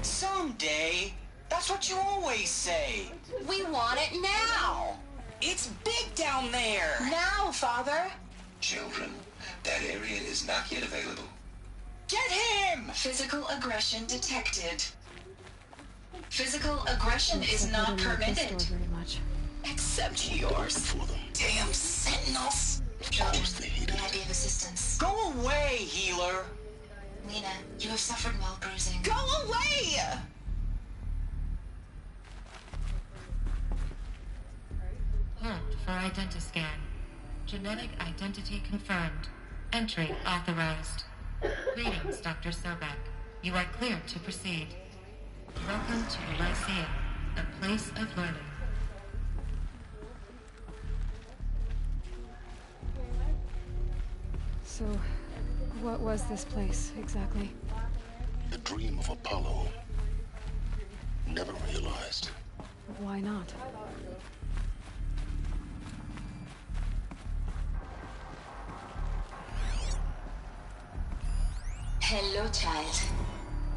Someday. That's what you always say. We want it now. It's big down there. Now, Father. Children, that area is not yet available. Get him! Physical aggression detected. Physical aggression is not permitted. Very much. Except yours. Damn sentinels. Children, may I be of assistance? Go away, healer. Lena, you have suffered mild bruising. Go away! Hold for identiscan. Genetic identity confirmed. Entry authorized. Greetings, Dr. Sobek. You are cleared to proceed. Welcome to the Lyceum, a place of learning. So, what was this place, exactly? The dream of Apollo. Never realized. Why not? Hello, child.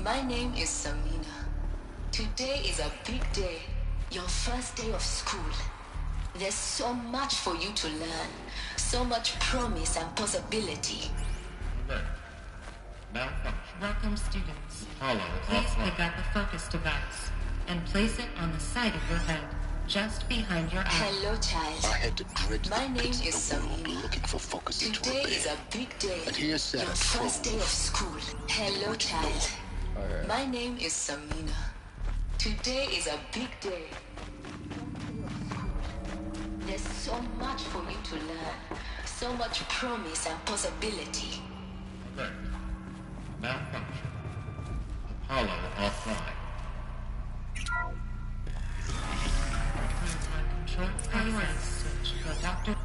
My name is Samina. Today is a big day. Your first day of school. There's so much for you to learn. So much promise and possibility. Welcome, students. Please pick up a focus device and place it on the side of your head. just behind your eye. Hello, child. I had to dredge My the name pits is of the world Samina. looking for focus into Today repair. is a big day. And here sat Your a first day trove. of school. Hello, child. My name is Samina. Today is a big day. There's so much for you to learn. So much promise and possibility. Okay. Malfunction. Apollo offline. Control Part7 switch for Dr.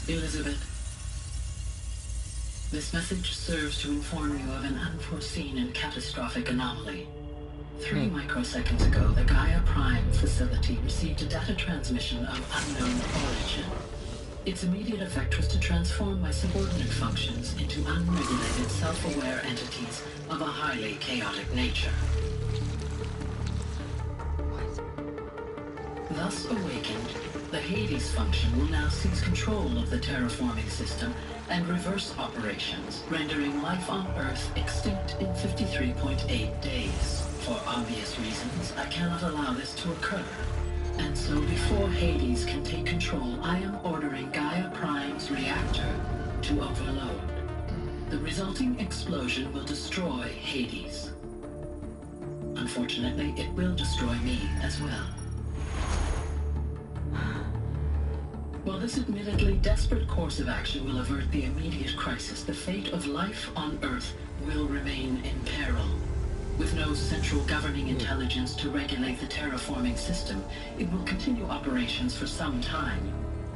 Elizabeth, this message serves to inform you of an unforeseen and catastrophic anomaly. 3 microseconds ago, the Gaia Prime facility received a data transmission of unknown origin. Its immediate effect was to transform my subordinate functions into unregulated, self-aware entities of a highly chaotic nature. Thus awakened, the Hades function will now seize control of the terraforming system and reverse operations, rendering life on Earth extinct in 53.8 days. For obvious reasons, I cannot allow this to occur. And so before Hades can take control, I am ordering Gaia Prime's reactor to overload. The resulting explosion will destroy Hades. Unfortunately, it will destroy me as well. While this admittedly desperate course of action will avert the immediate crisis, the fate of life on Earth will remain in peril. With no central governing intelligence to regulate the terraforming system, it will continue operations for some time,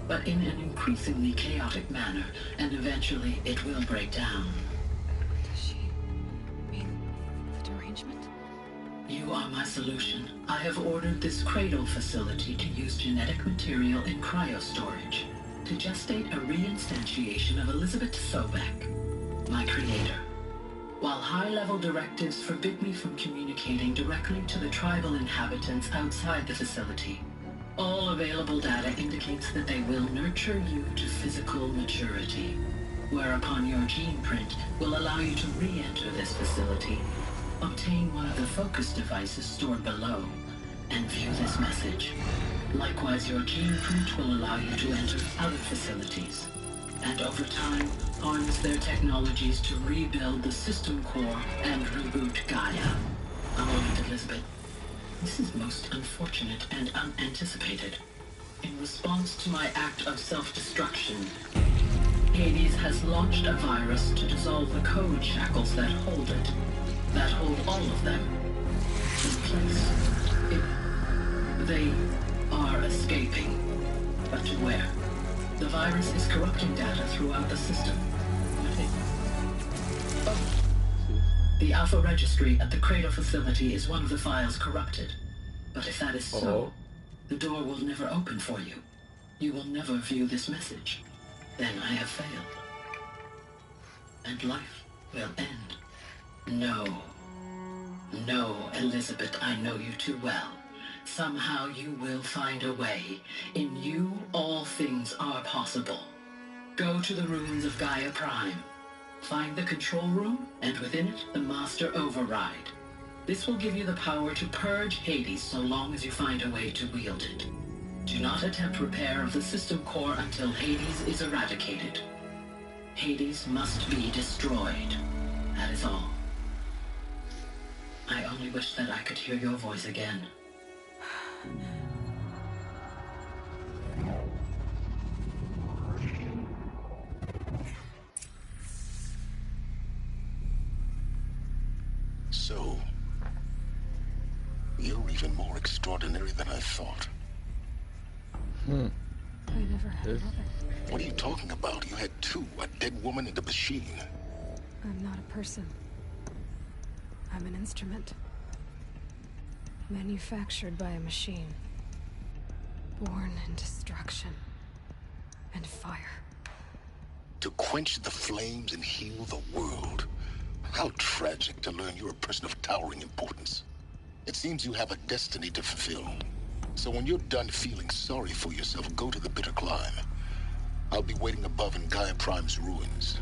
but in an increasingly chaotic manner, and eventually it will break down. Does she mean the derangement? You are my solution. I have ordered this cradle facility to use genetic material in cryostorage to gestate a reinstantiation of Elizabeth Sobek, my creator. While high-level directives forbid me from communicating directly to the tribal inhabitants outside the facility, all available data indicates that they will nurture you to physical maturity, whereupon your gene print will allow you to re-enter this facility, obtain one of the focus devices stored below, and view this message. Likewise, your gene print will allow you to enter other facilities, and over time, harness their technologies to rebuild the system core and reboot Gaia. A moment, Elizabeth. This is most unfortunate and unanticipated. In response to my act of self-destruction, Hades has launched a virus to dissolve the code shackles that hold it, that hold all of them in place. They are escaping, but to where? The virus is corrupting data throughout the system. The Alpha Registry at the Cradle facility is one of the files corrupted. But if that is so, the door will never open for you. You will never view this message. Then I have failed. And life will end. No. No, Elizabeth, I know you too well. Somehow you will find a way. In you, all things are possible. Go to the ruins of Gaia Prime. Find the control room, and within it, the Master Override. This will give you the power to purge Hades so long as you find a way to wield it. Do not attempt repair of the system core until Hades is eradicated. Hades must be destroyed. That is all. I only wish that I could hear your voice again. So, you're even more extraordinary than I thought. I never had another. What are you talking about? You had two, a dead woman and a machine. I'm not a person. I'm an instrument. Manufactured by a machine. Born in destruction and fire. To quench the flames and heal the world. How tragic to learn you're a person of towering importance. It seems you have a destiny to fulfill. So when you're done feeling sorry for yourself, go to the bitter climb. I'll be waiting above in Gaia Prime's ruins.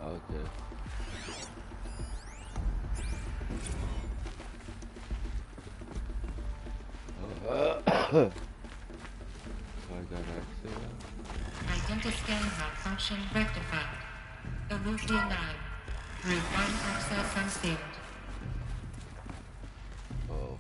Okay. So I got access. Identiscan malfunction rectified. Eluthia 9. Route 1 access unsealed. Oh.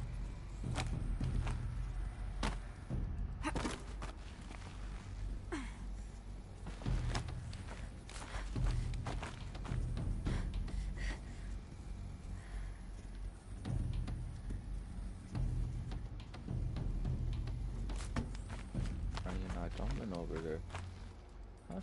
Why are you not jumping over there? Huh?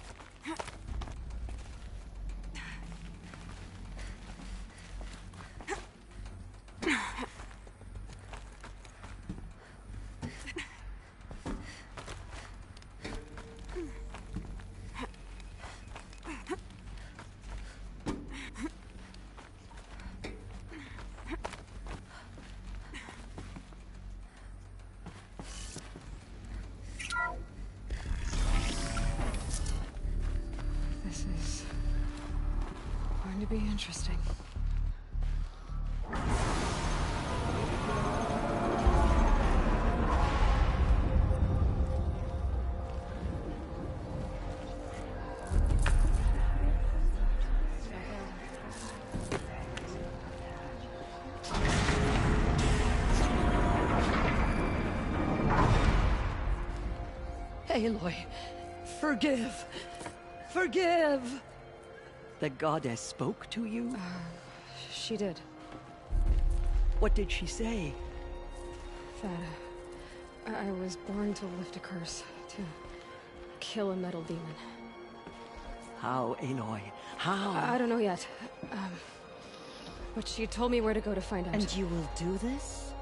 This is going to be interesting. Aloy, forgive. Forgive! The goddess spoke to you? She did. What did she say? That I was born to lift a curse, to kill a metal demon. How, Aloy? How? I don't know yet. But she told me where to go to find out. And you will do this?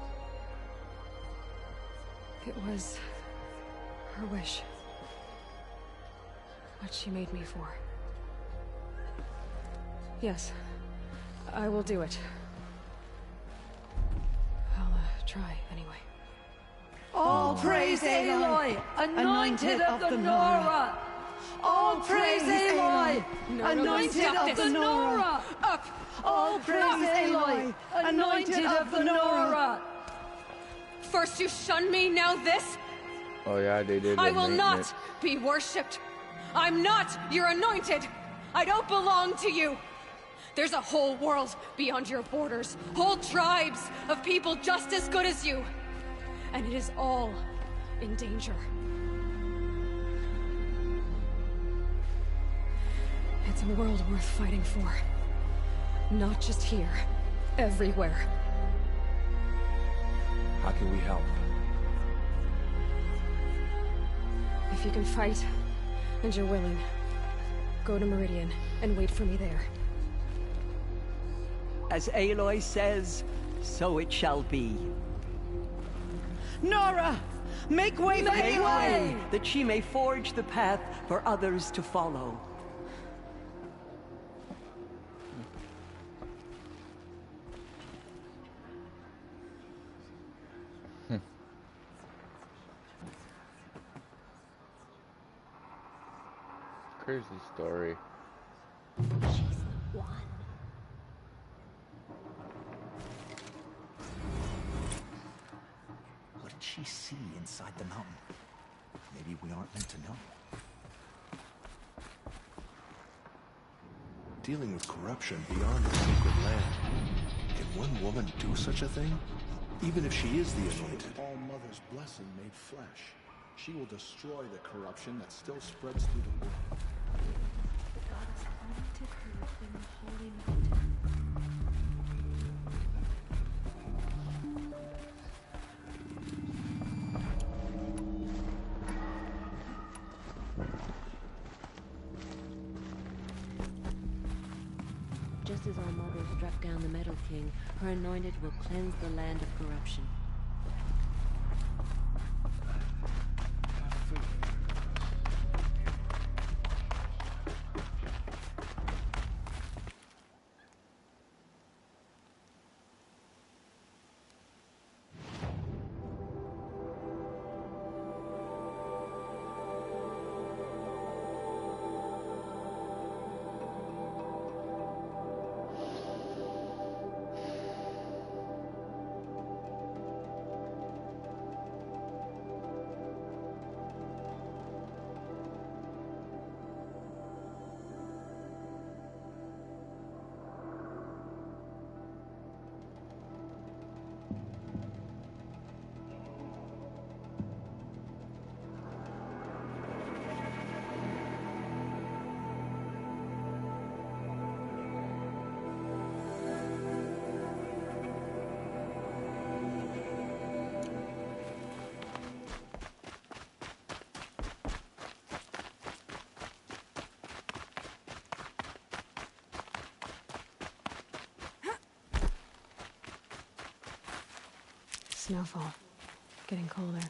It was her wish. What she made me for. Yes, I will do it. I'll try anyway. All praise Aloy, anointed of the Nora! All praise Aloy, anointed of the Nora! Up! All praise Aloy, anointed of the Nora! First you shun me, now this? Oh yeah, they did. I will not be worshipped. I'm not your anointed. I don't belong to you. There's a whole world beyond your borders. Whole tribes of people just as good as you. And it is all in danger. It's a world worth fighting for. Not just here. Everywhere. How can we help? If you can fight, and you're willing, go to Meridian and wait for me there. As Aloy says, so it shall be. Nora! Make way for Make Aloy! way, that she may forge the path for others to follow. Crazy story. She's the one. What did she see inside the mountain? maybe we aren't meant to know. Dealing with corruption beyond the sacred land. Can one woman do such a thing? Even if she is the anointed. All Mother's blessing made flesh. She will destroy the corruption that still spreads through the world. The goddess planted her within the holy mountain. Just as All Mother struck down the Metal King, her anointed will cleanse the land of corruption. Snowfall. Getting colder.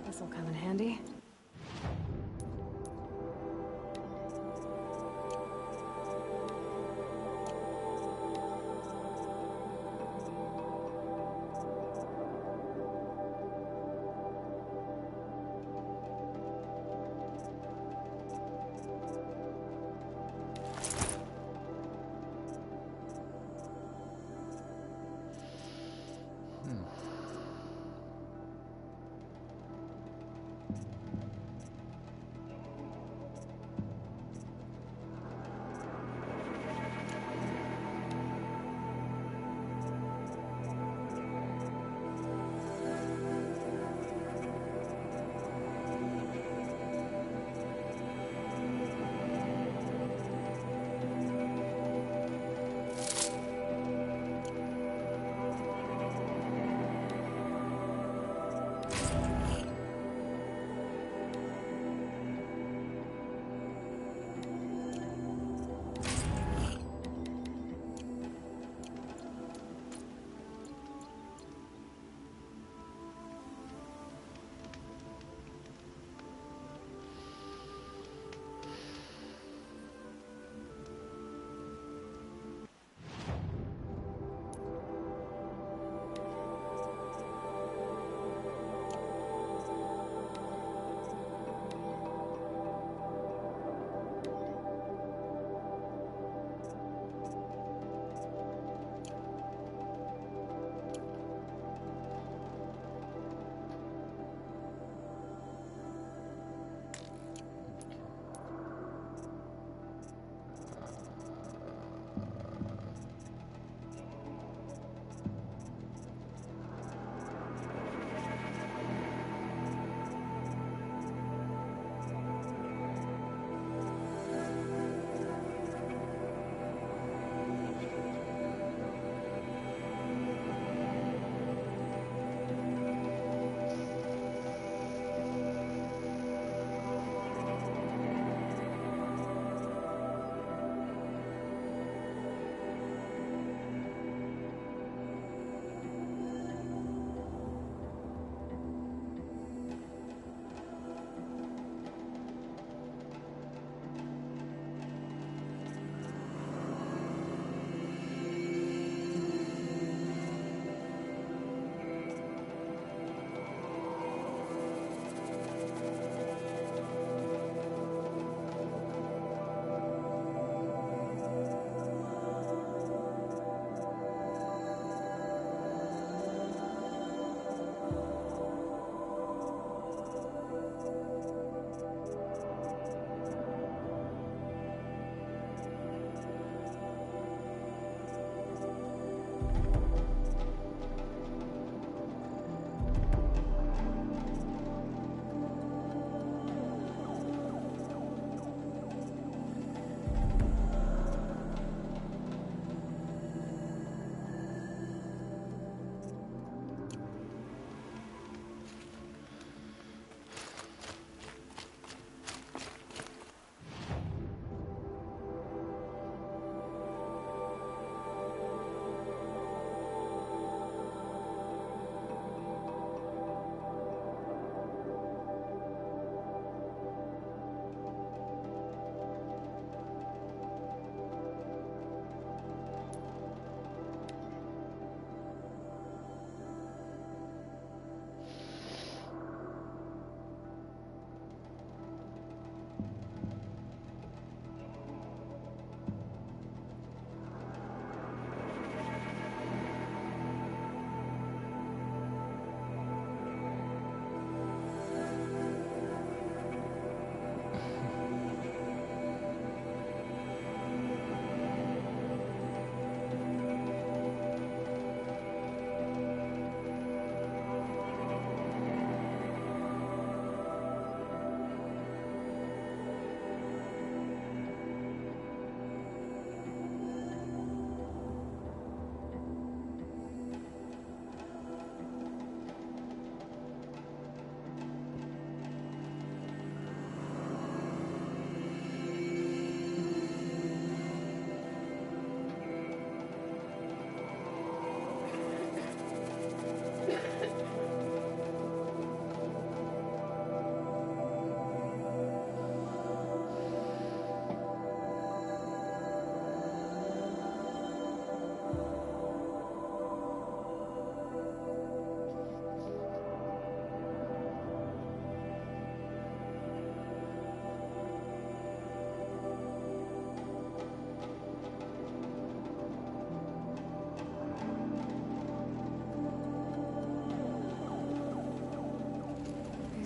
This'll come in handy.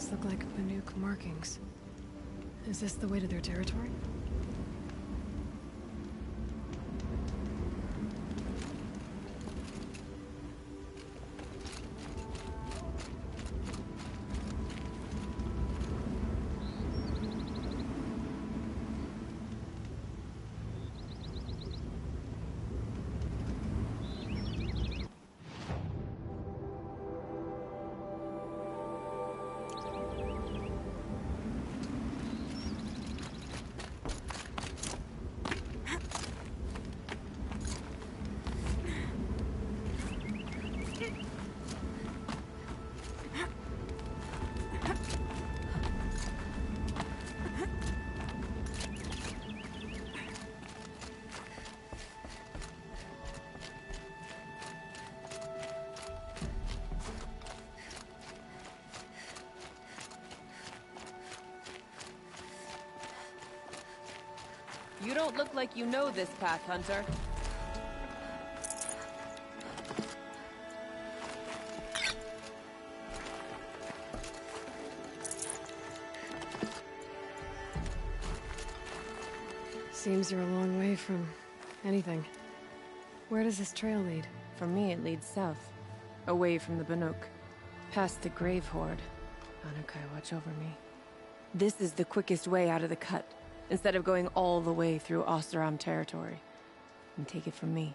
These look like Banuk markings. Is this the way to their territory? You don't look like you know this path, Hunter. Seems you're a long way from anything. Where does this trail lead? For me, it leads south. Away from the Banuk. Past the Grave Horde. Anukai, watch over me. This is the quickest way out of the cut. Instead of going all the way through Oseram territory. And take it from me.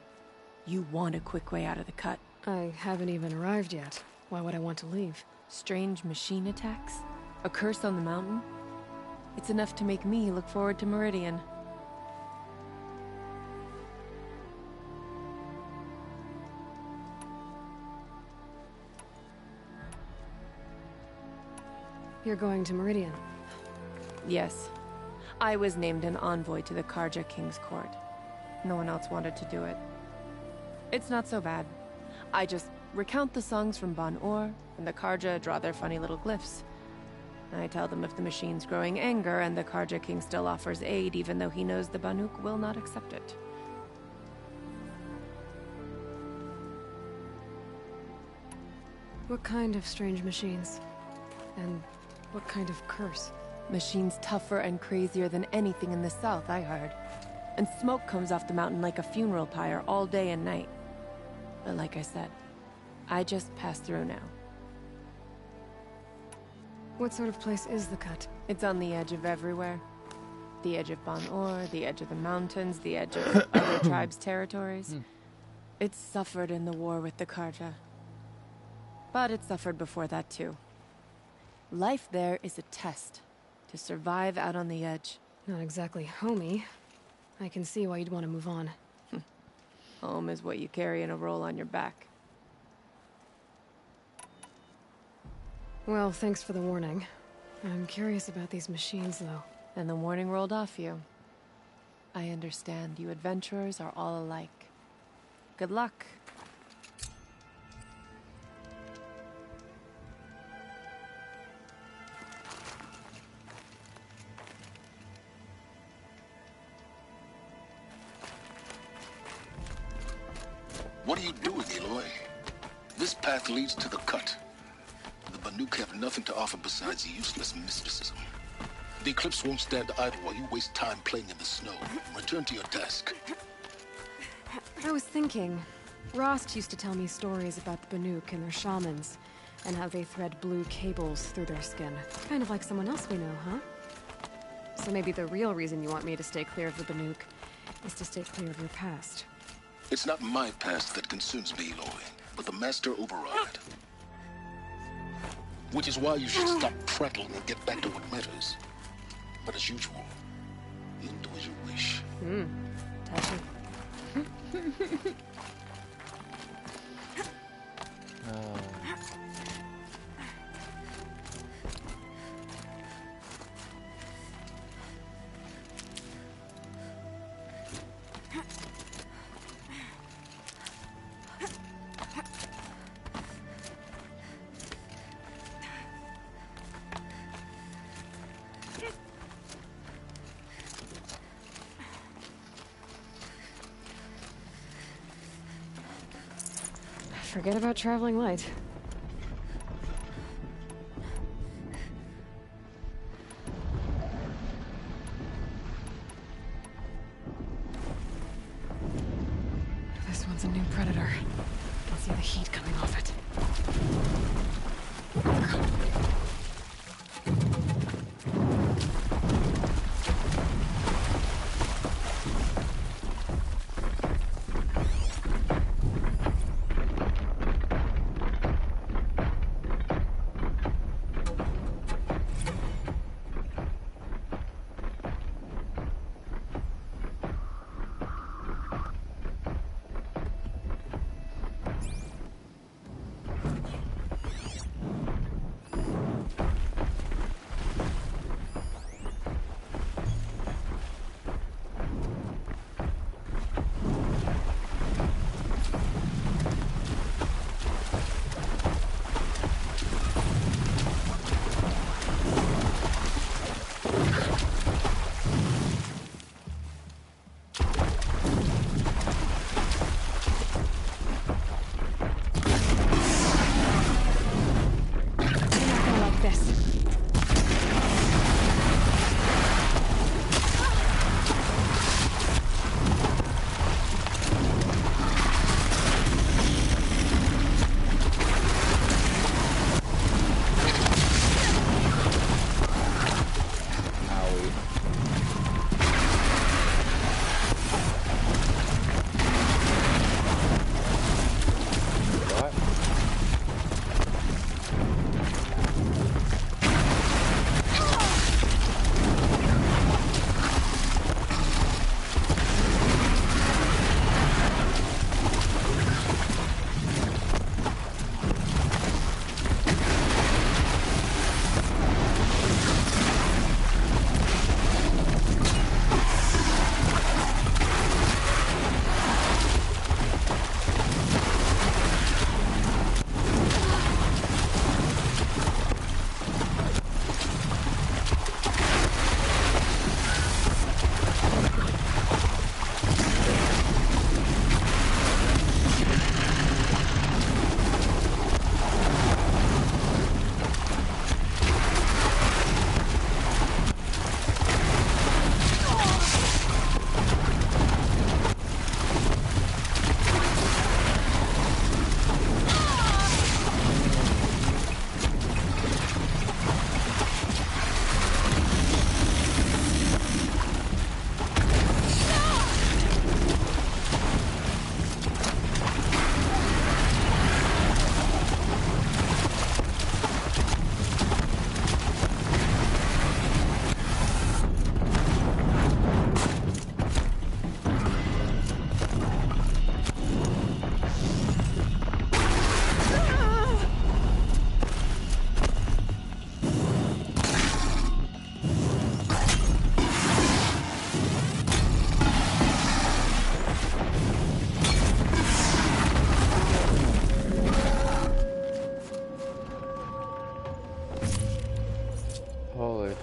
You want a quick way out of the cut. I haven't even arrived yet. Why would I want to leave? Strange machine attacks? A curse on the mountain? It's enough to make me look forward to Meridian. You're going to Meridian? Yes. I was named an envoy to the Karja King's court. No one else wanted to do it. It's not so bad. I just recount the songs from Ban-Or, and the Karja draw their funny little glyphs. I tell them if the machine's growing anger, and the Karja King still offers aid even though he knows the Banuk will not accept it. What kind of strange machines? And what kind of curse? Machines tougher and crazier than anything in the south, I heard. And smoke comes off the mountain like a funeral pyre all day and night. But like I said, I just passed through now. What sort of place is the cut? It's on the edge of everywhere. The edge of Ban-Or, the edge of the mountains, the edge of other tribes' territories. It's suffered in the war with the Karja. But it suffered before that too. Life there is a test. To survive out on the edge. Not exactly homey. I can see why you'd want to move on. Home is what you carry in a roll on your back. Well, thanks for the warning. I'm curious about these machines, though. And the warning rolled off you. I understand. You adventurers are all alike. Good luck. What are you doing, Aloy? This path leads to the cut. The Banuk have nothing to offer besides useless mysticism. The Eclipse won't stand idle while you waste time playing in the snow. Return to your desk. I was thinking, Rost used to tell me stories about the Banuk and their shamans, and how they thread blue cables through their skin. Kind of like someone else we know, huh? So maybe the real reason you want me to stay clear of the Banuk is to stay clear of your past. It's not my past that concerns me, Aloy, but the Master Override. Which is why you should stop prattling and get back to what matters. But as usual, you'll do as you wish. Touchy. Forget about traveling light. That's a new predator. I can see the heat coming off it. Holy.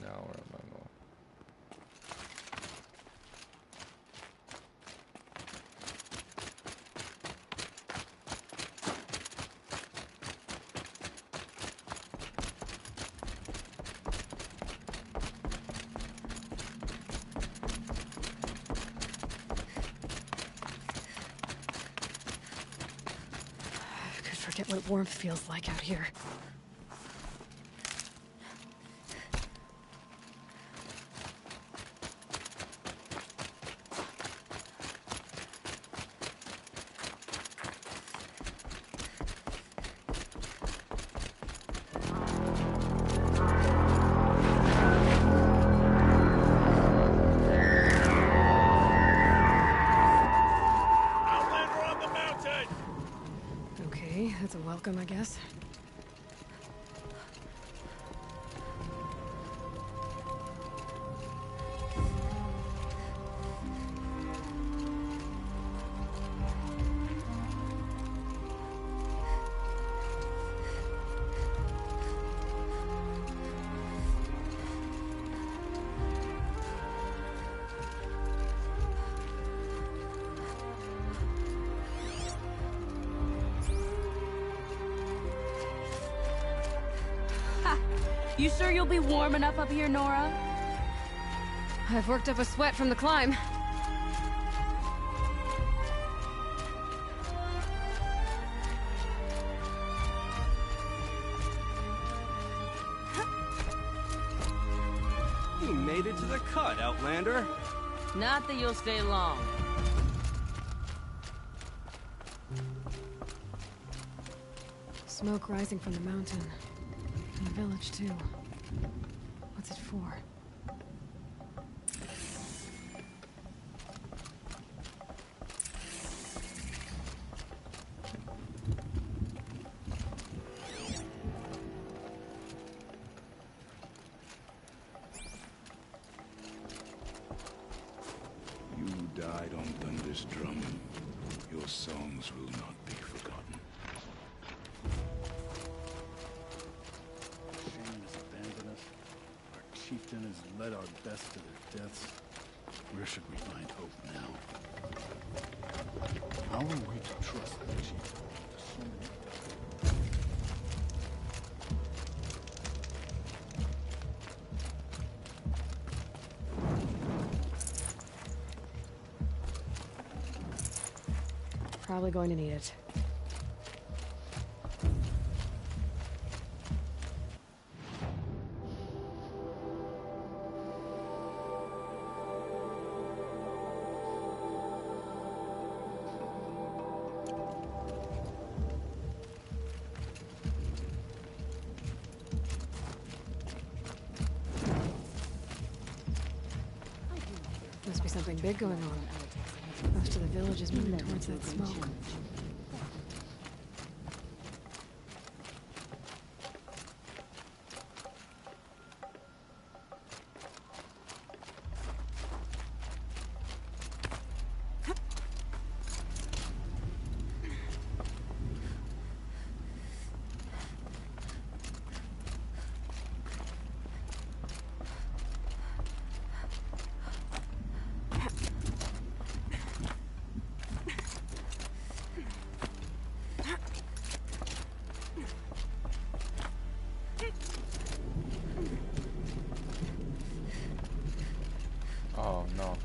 Now where am I going? I could forget what warmth feels like out here. Okay, that's a welcome, I guess. You sure you'll be warm enough up here, Nora? I've worked up a sweat from the climb. You made it to the cut, Outlander. Not that you'll stay long. Smoke rising from the mountain. And the village, too. What's it for? You died on Thunder's drum. Your songs will not be forgotten. Shane has abandoned us. Our chieftain has led our best to their deaths. Where should we find hope now? How are we to trust the chieftain? So many Probably going to need it. Must be something big going on. Most of the village is moving towards that smoke. Oh no.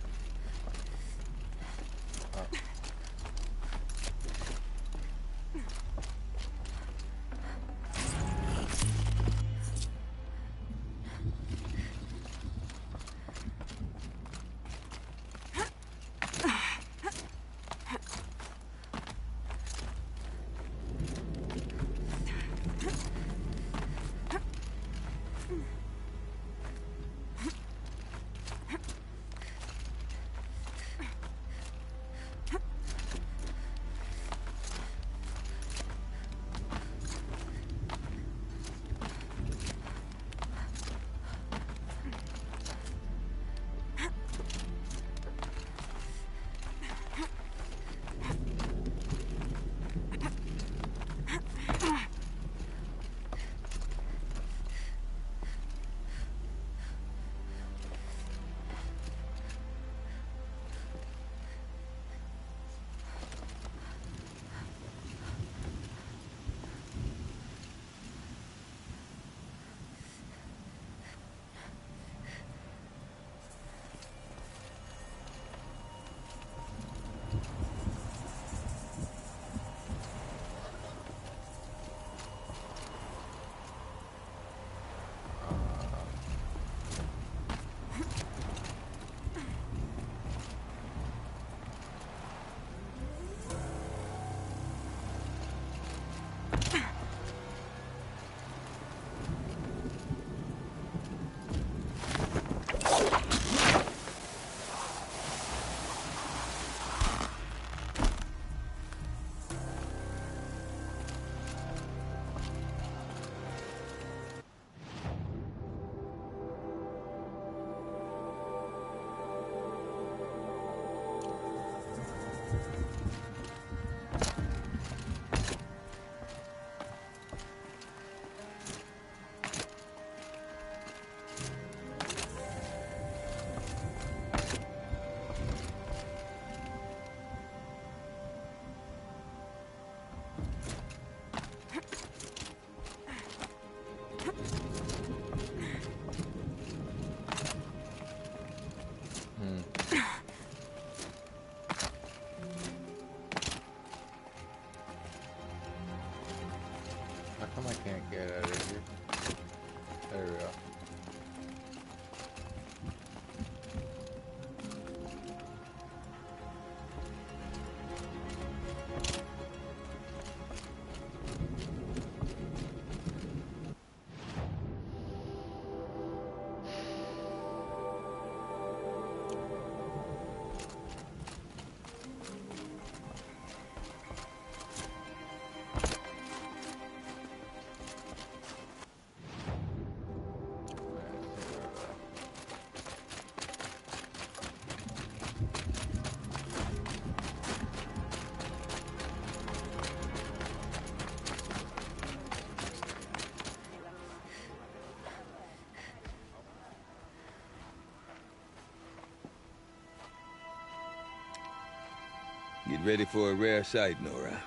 Get ready for a rare sight, Nora.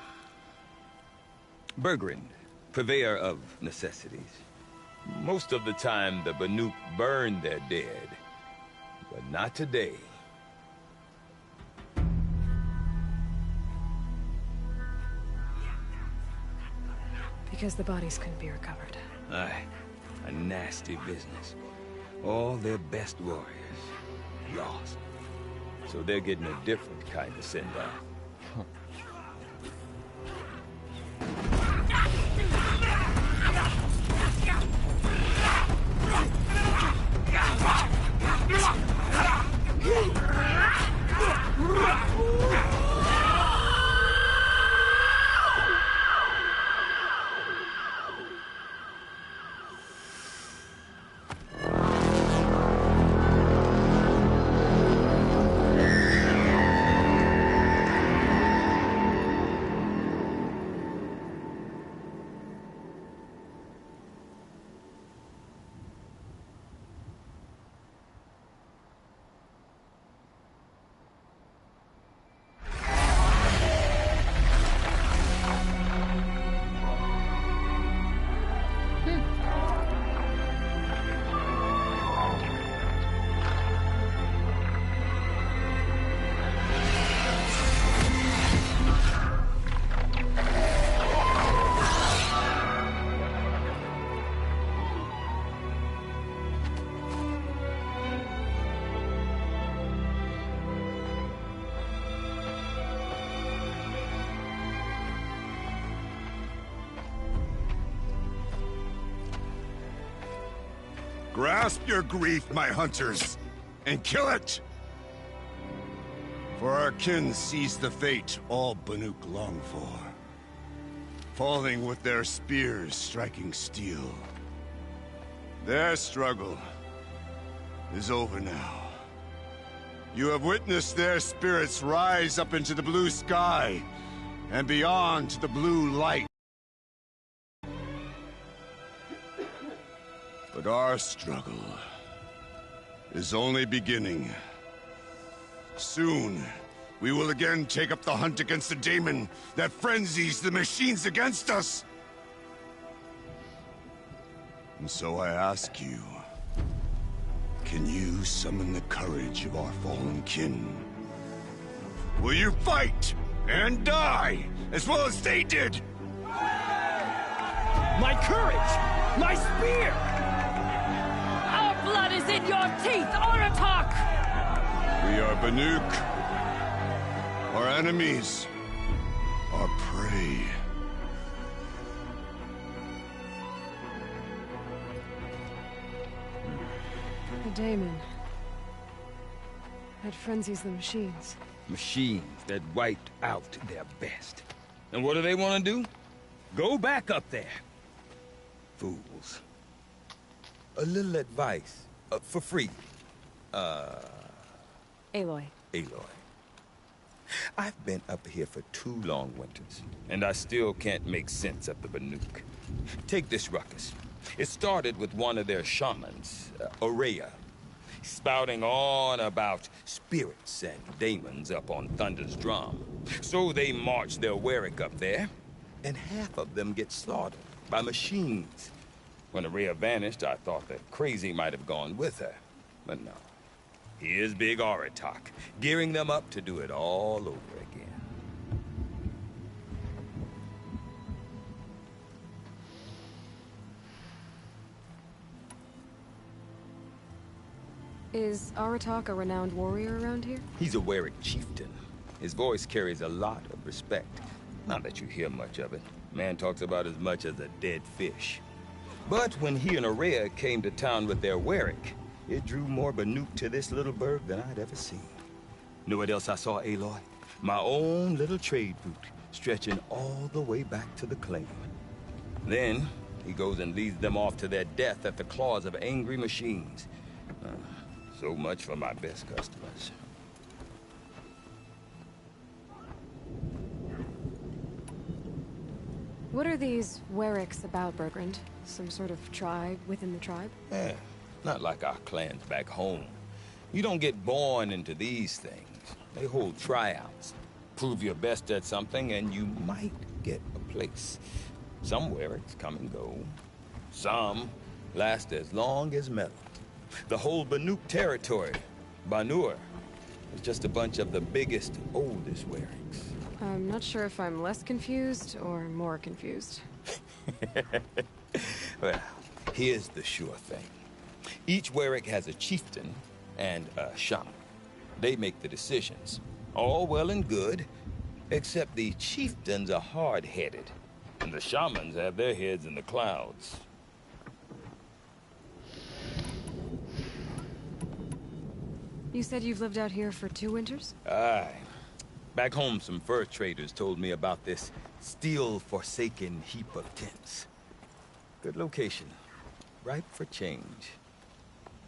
Bergrand, purveyor of necessities. Most of the time, the Banuk burn their dead. But not today. Because the bodies couldn't be recovered. Aye, a nasty business. All their best warriors lost. So they're getting a different kind of send-off. Grasp your grief, my hunters, and kill it! For our kin sees the fate all Banuk long for. Falling with their spears striking steel. Their struggle is over now. You have witnessed their spirits rise up into the blue sky, and beyond to the blue light. But our struggle is only beginning. Soon, we will again take up the hunt against the daemon that frenzies the machines against us. And so I ask you, can you summon the courage of our fallen kin? Will you fight and die as well as they did? My courage! My spear! Our blood is in your teeth, Oratok! We are Banuk. Our enemies are prey. The daemon. That frenzies the machines. Machines that wiped out their best. And what do they want to do? Go back up there. Fools. A little advice. For free. Aloy. Aloy. I've been up here for 2 long winters, and I still can't make sense of the Banuk. Take this ruckus. It started with one of their shamans, Aurea, spouting on about spirits and daemons up on Thunder's drum. So they march their Warwick up there, and half of them get slaughtered by machines. When Aurea vanished, I thought that Crazy might have gone with her, but no. Here's Big Oratok, gearing them up to do it all over again. Is Aratak a renowned warrior around here? He's a Warwick chieftain. His voice carries a lot of respect. Not that you hear much of it. Man talks about as much as a dead fish. But when he and Aurea came to town with their Warwick, it drew more Banuk to this little burg than I'd ever seen. Know what else I saw, Aloy? My own little trade route, stretching all the way back to the claim. Then, he goes and leads them off to their death at the claws of angry machines. So much for my best customers. What are these Warwicks about, Bergrand? Some sort of tribe within the tribe? Yeah, not like our clans back home. You don't get born into these things. They hold tryouts. Prove your best at something, and you might get a place. Some Wericks come and go. Some last as long as metal. The whole Banuk territory, Banur, is just a bunch of the biggest, oldest Wericks. I'm not sure if I'm less confused or more confused. Well, here's the sure thing. Each Werick has a chieftain and a shaman. They make the decisions. All well and good, except the chieftains are hard-headed, and the shamans have their heads in the clouds. You said you've lived out here for 2 winters? Aye. Back home, some fur traders told me about this steel-forsaken heap of tents. Good location. Ripe for change.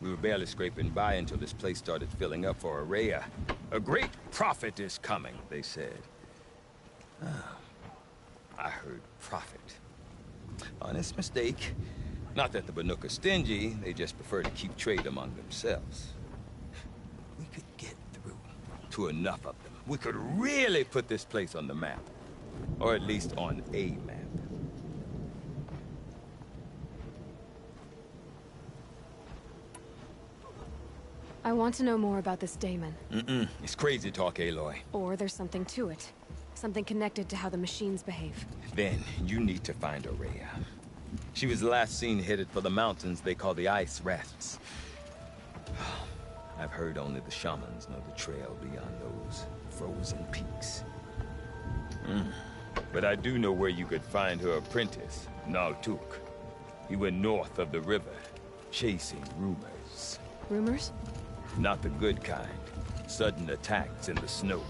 We were barely scraping by until this place started filling up for Araya. A great prophet is coming, they said. I heard prophet. Honest mistake. Not that the Banuk are stingy, they just prefer to keep trade among themselves. We could get through to enough of them. We could really put this place on the map. Or at least on a map. I want to know more about this daemon. It's crazy talk, Aloy. Or there's something to it. Something connected to how the machines behave. Then, you need to find Araya. She was last seen headed for the mountains they call the Ice Rafts. I've heard only the shamans know the trail beyond those frozen peaks. But I do know where you could find her apprentice, Naltuk. He went north of the river, chasing rumors. Rumors? Not the good kind. Sudden attacks in the snow.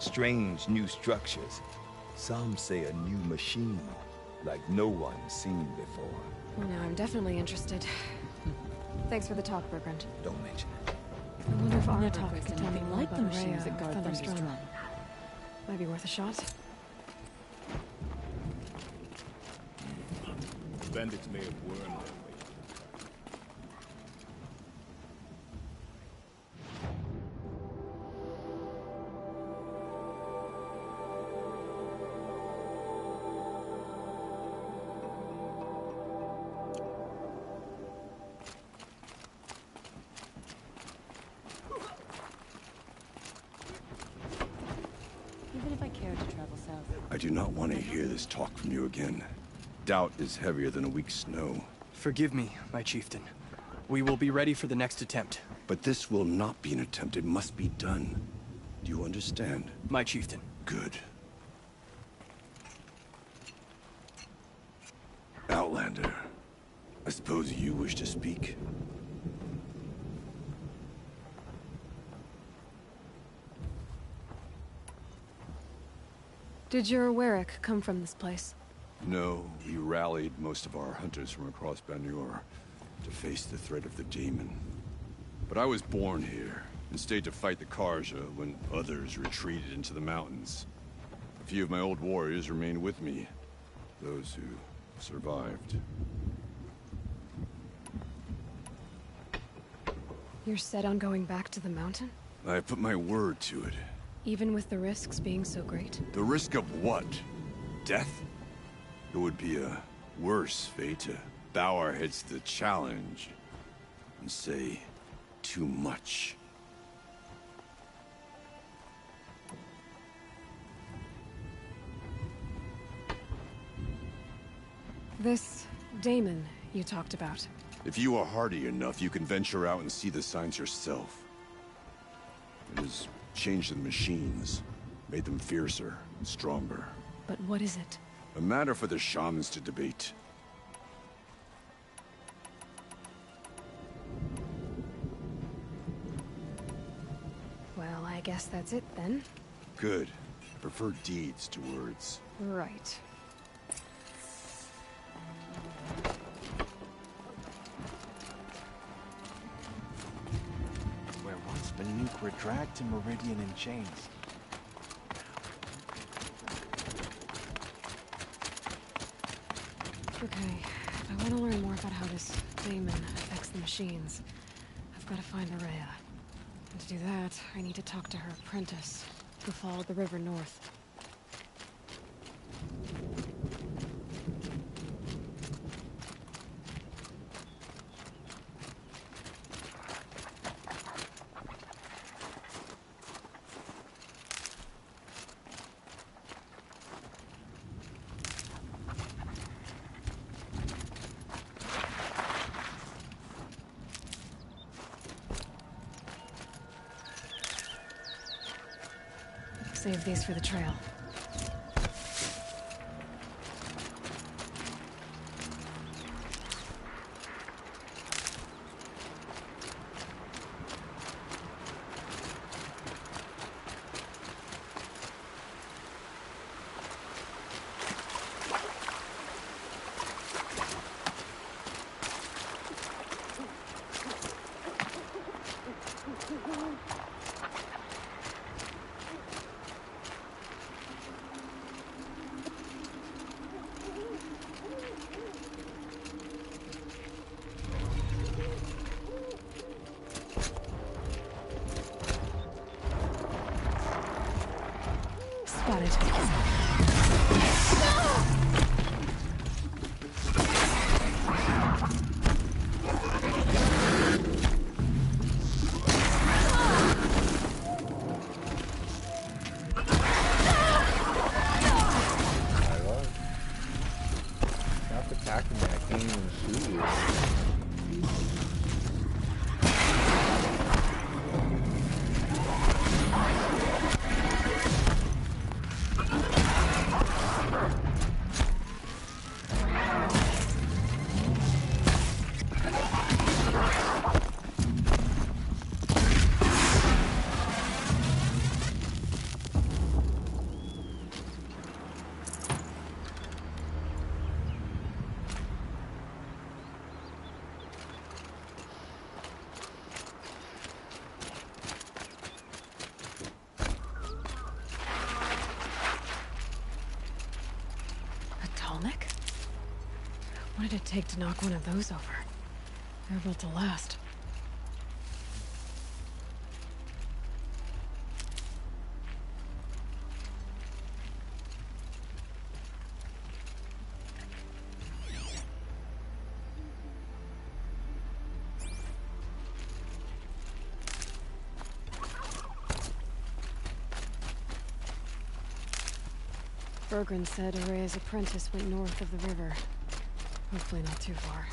Strange new structures. Some say a new machine, like no one's seen before. Now I'm definitely interested. Thanks for the talk, Bergrand. Don't mention it. I wonder if Never Aratak heard could tell me anything more like about the machines Araya that guard or Thunderstrom. Thunderstrom. Might be worth a shot. Bandits may have wormed their way. Even if I cared to travel south. I do not want to hear this talk from you again. Doubt is heavier than a week's snow. Forgive me, my chieftain. We will be ready for the next attempt. But this will not be an attempt. It must be done. Do you understand? My chieftain. Good. Outlander, I suppose you wish to speak? Did your Werick come from this place? No, we rallied most of our hunters from across Banur to face the threat of the demon. But I was born here and stayed to fight the Karja when others retreated into the mountains. A few of my old warriors remained with me, those who survived. You're set on going back to the mountain? I put my word to it. Even with the risks being so great? The risk of what? Death? It would be a worse fate to bow our heads to the challenge and say too much. This daemon you talked about. If you are hardy enough, you can venture out and see the signs yourself. It has changed the machines, made them fiercer and stronger. But what is it? A matter for the shamans to debate. Well, I guess that's it then. Good. Prefer deeds to words. Right. Where once Banuk were dragged to Meridian in chains. Okay, if I want to learn more about how this daemon affects the machines, I've got to find Araya. And to do that, I need to talk to her apprentice. We followed the river north. Save these for the trail. What did it take to knock one of those over? They're built to last. Bergren said Araya's apprentice went north of the river. Hopefully not too far.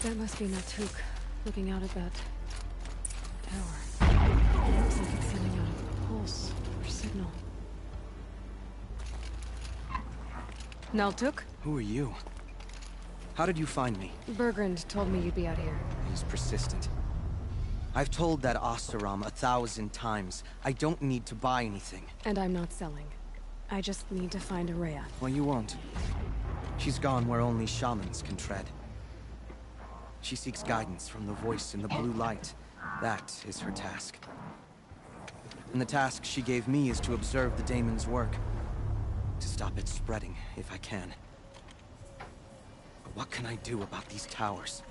That must be Natuk, looking out at that tower. Looks like it's sending out a pulse or signal. Naltuk? Who are you? How did you find me? Bergrand told me you'd be out here. He's persistent. I've told that Oseram 1,000 times. I don't need to buy anything. And I'm not selling. I just need to find Araya. Well, you won't. She's gone where only shamans can tread. She seeks guidance from the voice in the blue light. That is her task. And the task she gave me is to observe the daemon's work. To stop it spreading, if I can. But what can I do about these towers?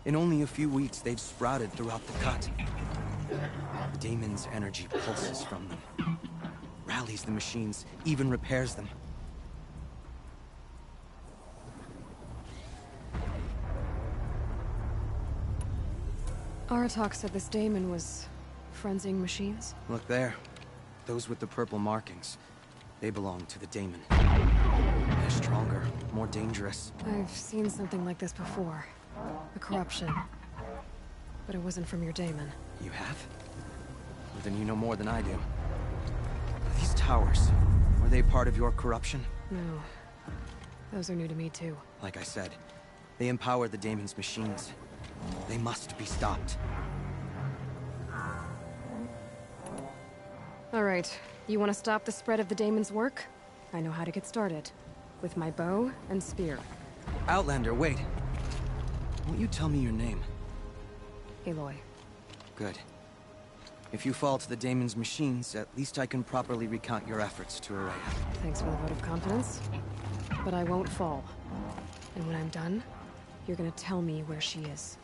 In only a few weeks, they've sprouted throughout the cut. The daemon's energy pulses from them. Rallies the machines, even repairs them. Aratak said this daemon was frenzying machines? Look there. Those with the purple markings. They belong to the daemon. They're stronger, more dangerous. I've seen something like this before. A corruption. But it wasn't from your daemon. You have? Well, then you know more than I do. These towers, were they part of your corruption? No. Those are new to me too. Like I said, they empower the daemon's machines. They must be stopped. All right. You want to stop the spread of the daemon's work? I know how to get started. With my bow and spear. Outlander, wait. Won't you tell me your name? Aloy. Good. If you fall to the Daemon's machines, at least I can properly recount your efforts to Araya. Thanks for the vote of confidence. But I won't fall. And when I'm done, you're gonna tell me where she is.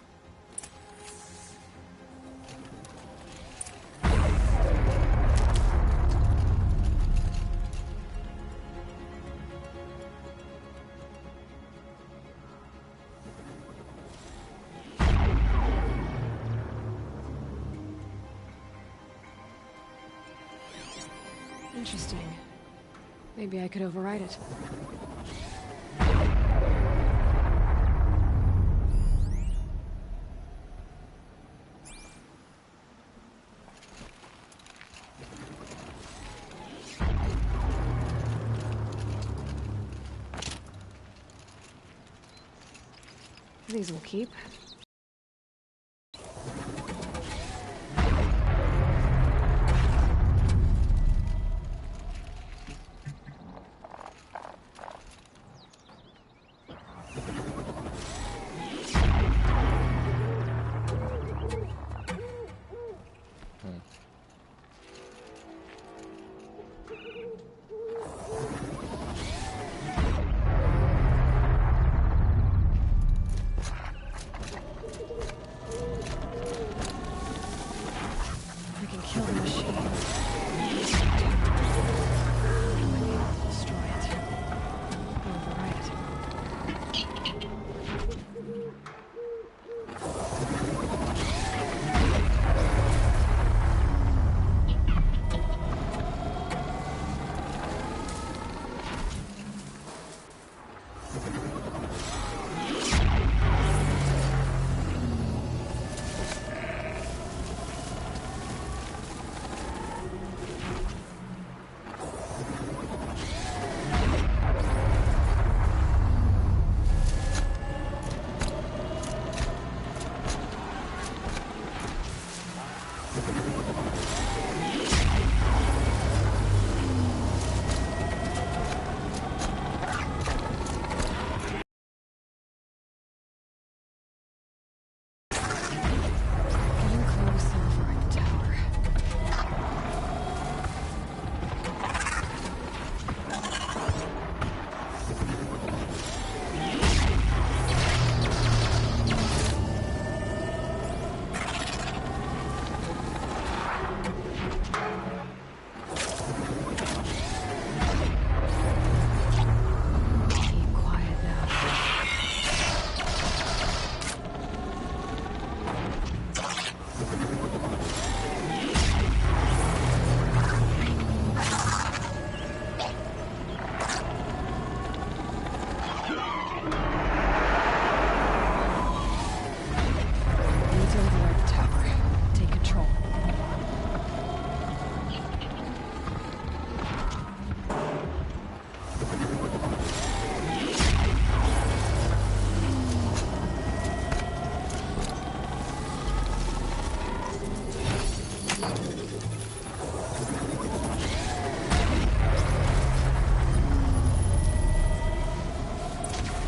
Interesting. Maybe I could override it. These will keep. Kill the machine. Destroy it. Override it.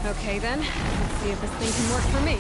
Okay then, let's see if this thing can work for me.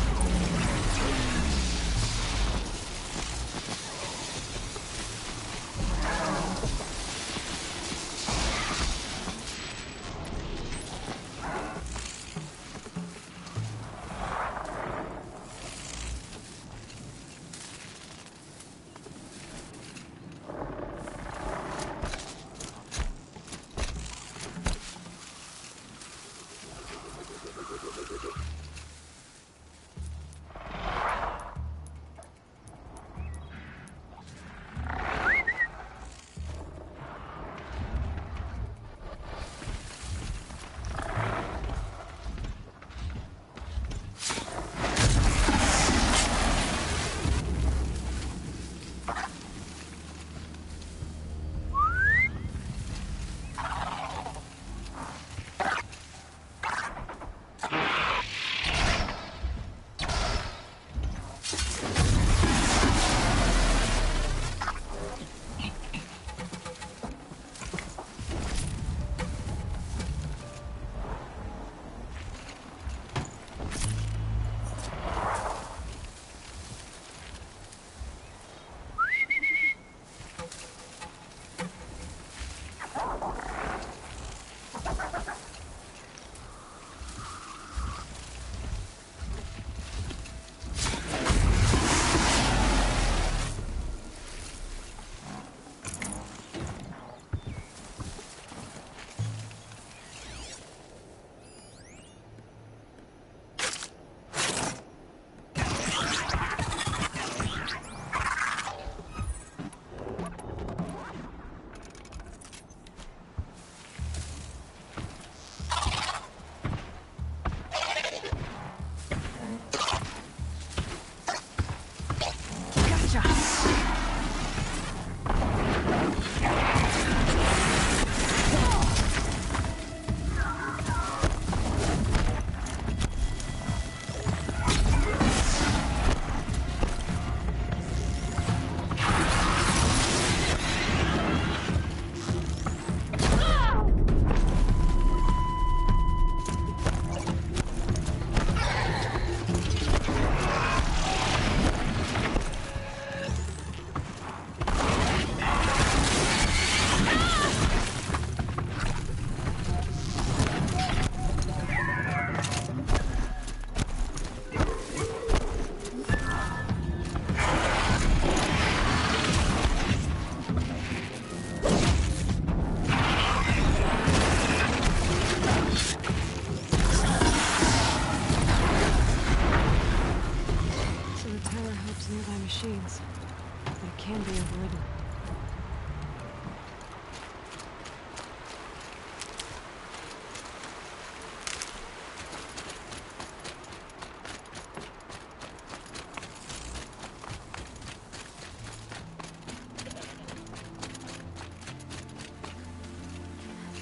be overridden.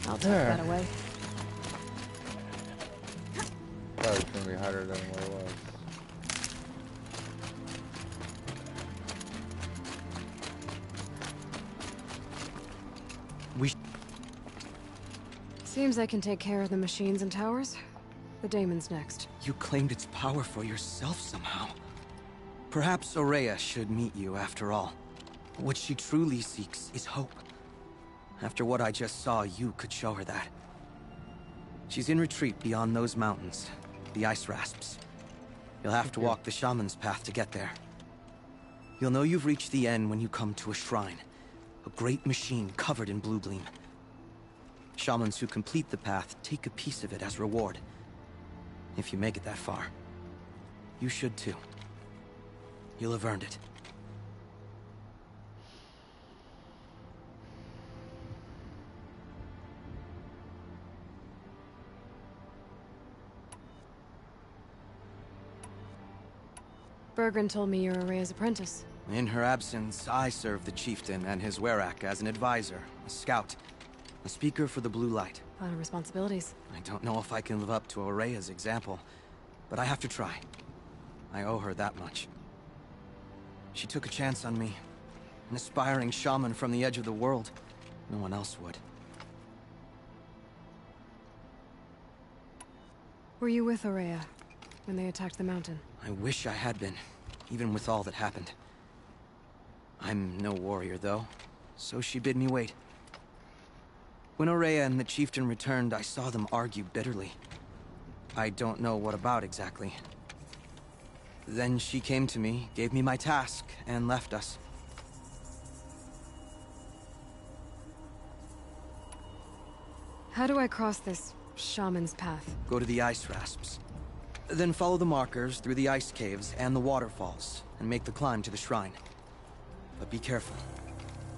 I'll tuck that away. Probably it's gonna be harder than what it was. Seems I can take care of the machines and towers. The daemon's next. You claimed its power for yourself somehow. Perhaps Aurea should meet you after all. What she truly seeks is hope. After what I just saw, you could show her that. She's in retreat beyond those mountains, the ice rasps. You'll have to walk the shaman's path to get there. You'll know you've reached the end when you come to a shrine. A great machine covered in blue gleam. Shamans who complete the path take a piece of it as reward. If you make it that far, you should too. You'll have earned it. Bergren told me you're Aurea's apprentice. In her absence, I serve the chieftain and his werak as an advisor, a scout, a speaker for the Blue Light. A lot of responsibilities. I don't know if I can live up to Aurea's example, but I have to try. I owe her that much. She took a chance on me, an aspiring shaman from the edge of the world. No one else would. Were you with Aurea when they attacked the mountain? I wish I had been, even with all that happened. I'm no warrior, though, so she bid me wait. When Aurea and the chieftain returned, I saw them argue bitterly. I don't know what about exactly. Then she came to me, gave me my task, and left us. How do I cross this shaman's path? Go to the ice rasps. Then follow the markers through the ice caves and the waterfalls, and make the climb to the shrine. But be careful.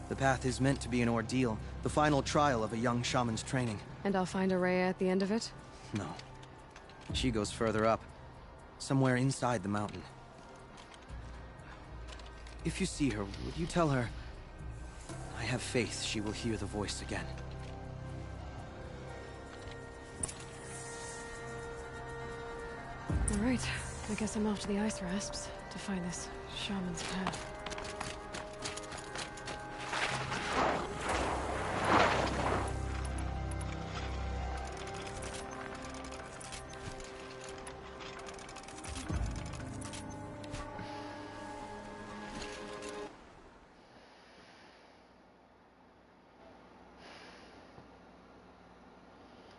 The path is meant to be an ordeal, the final trial of a young shaman's training. And I'll find Aurea at the end of it? No. She goes further up, somewhere inside the mountain. If you see her, would you tell her, I have faith she will hear the voice again. All right, I guess I'm off to the ice rasps to find this shaman's path.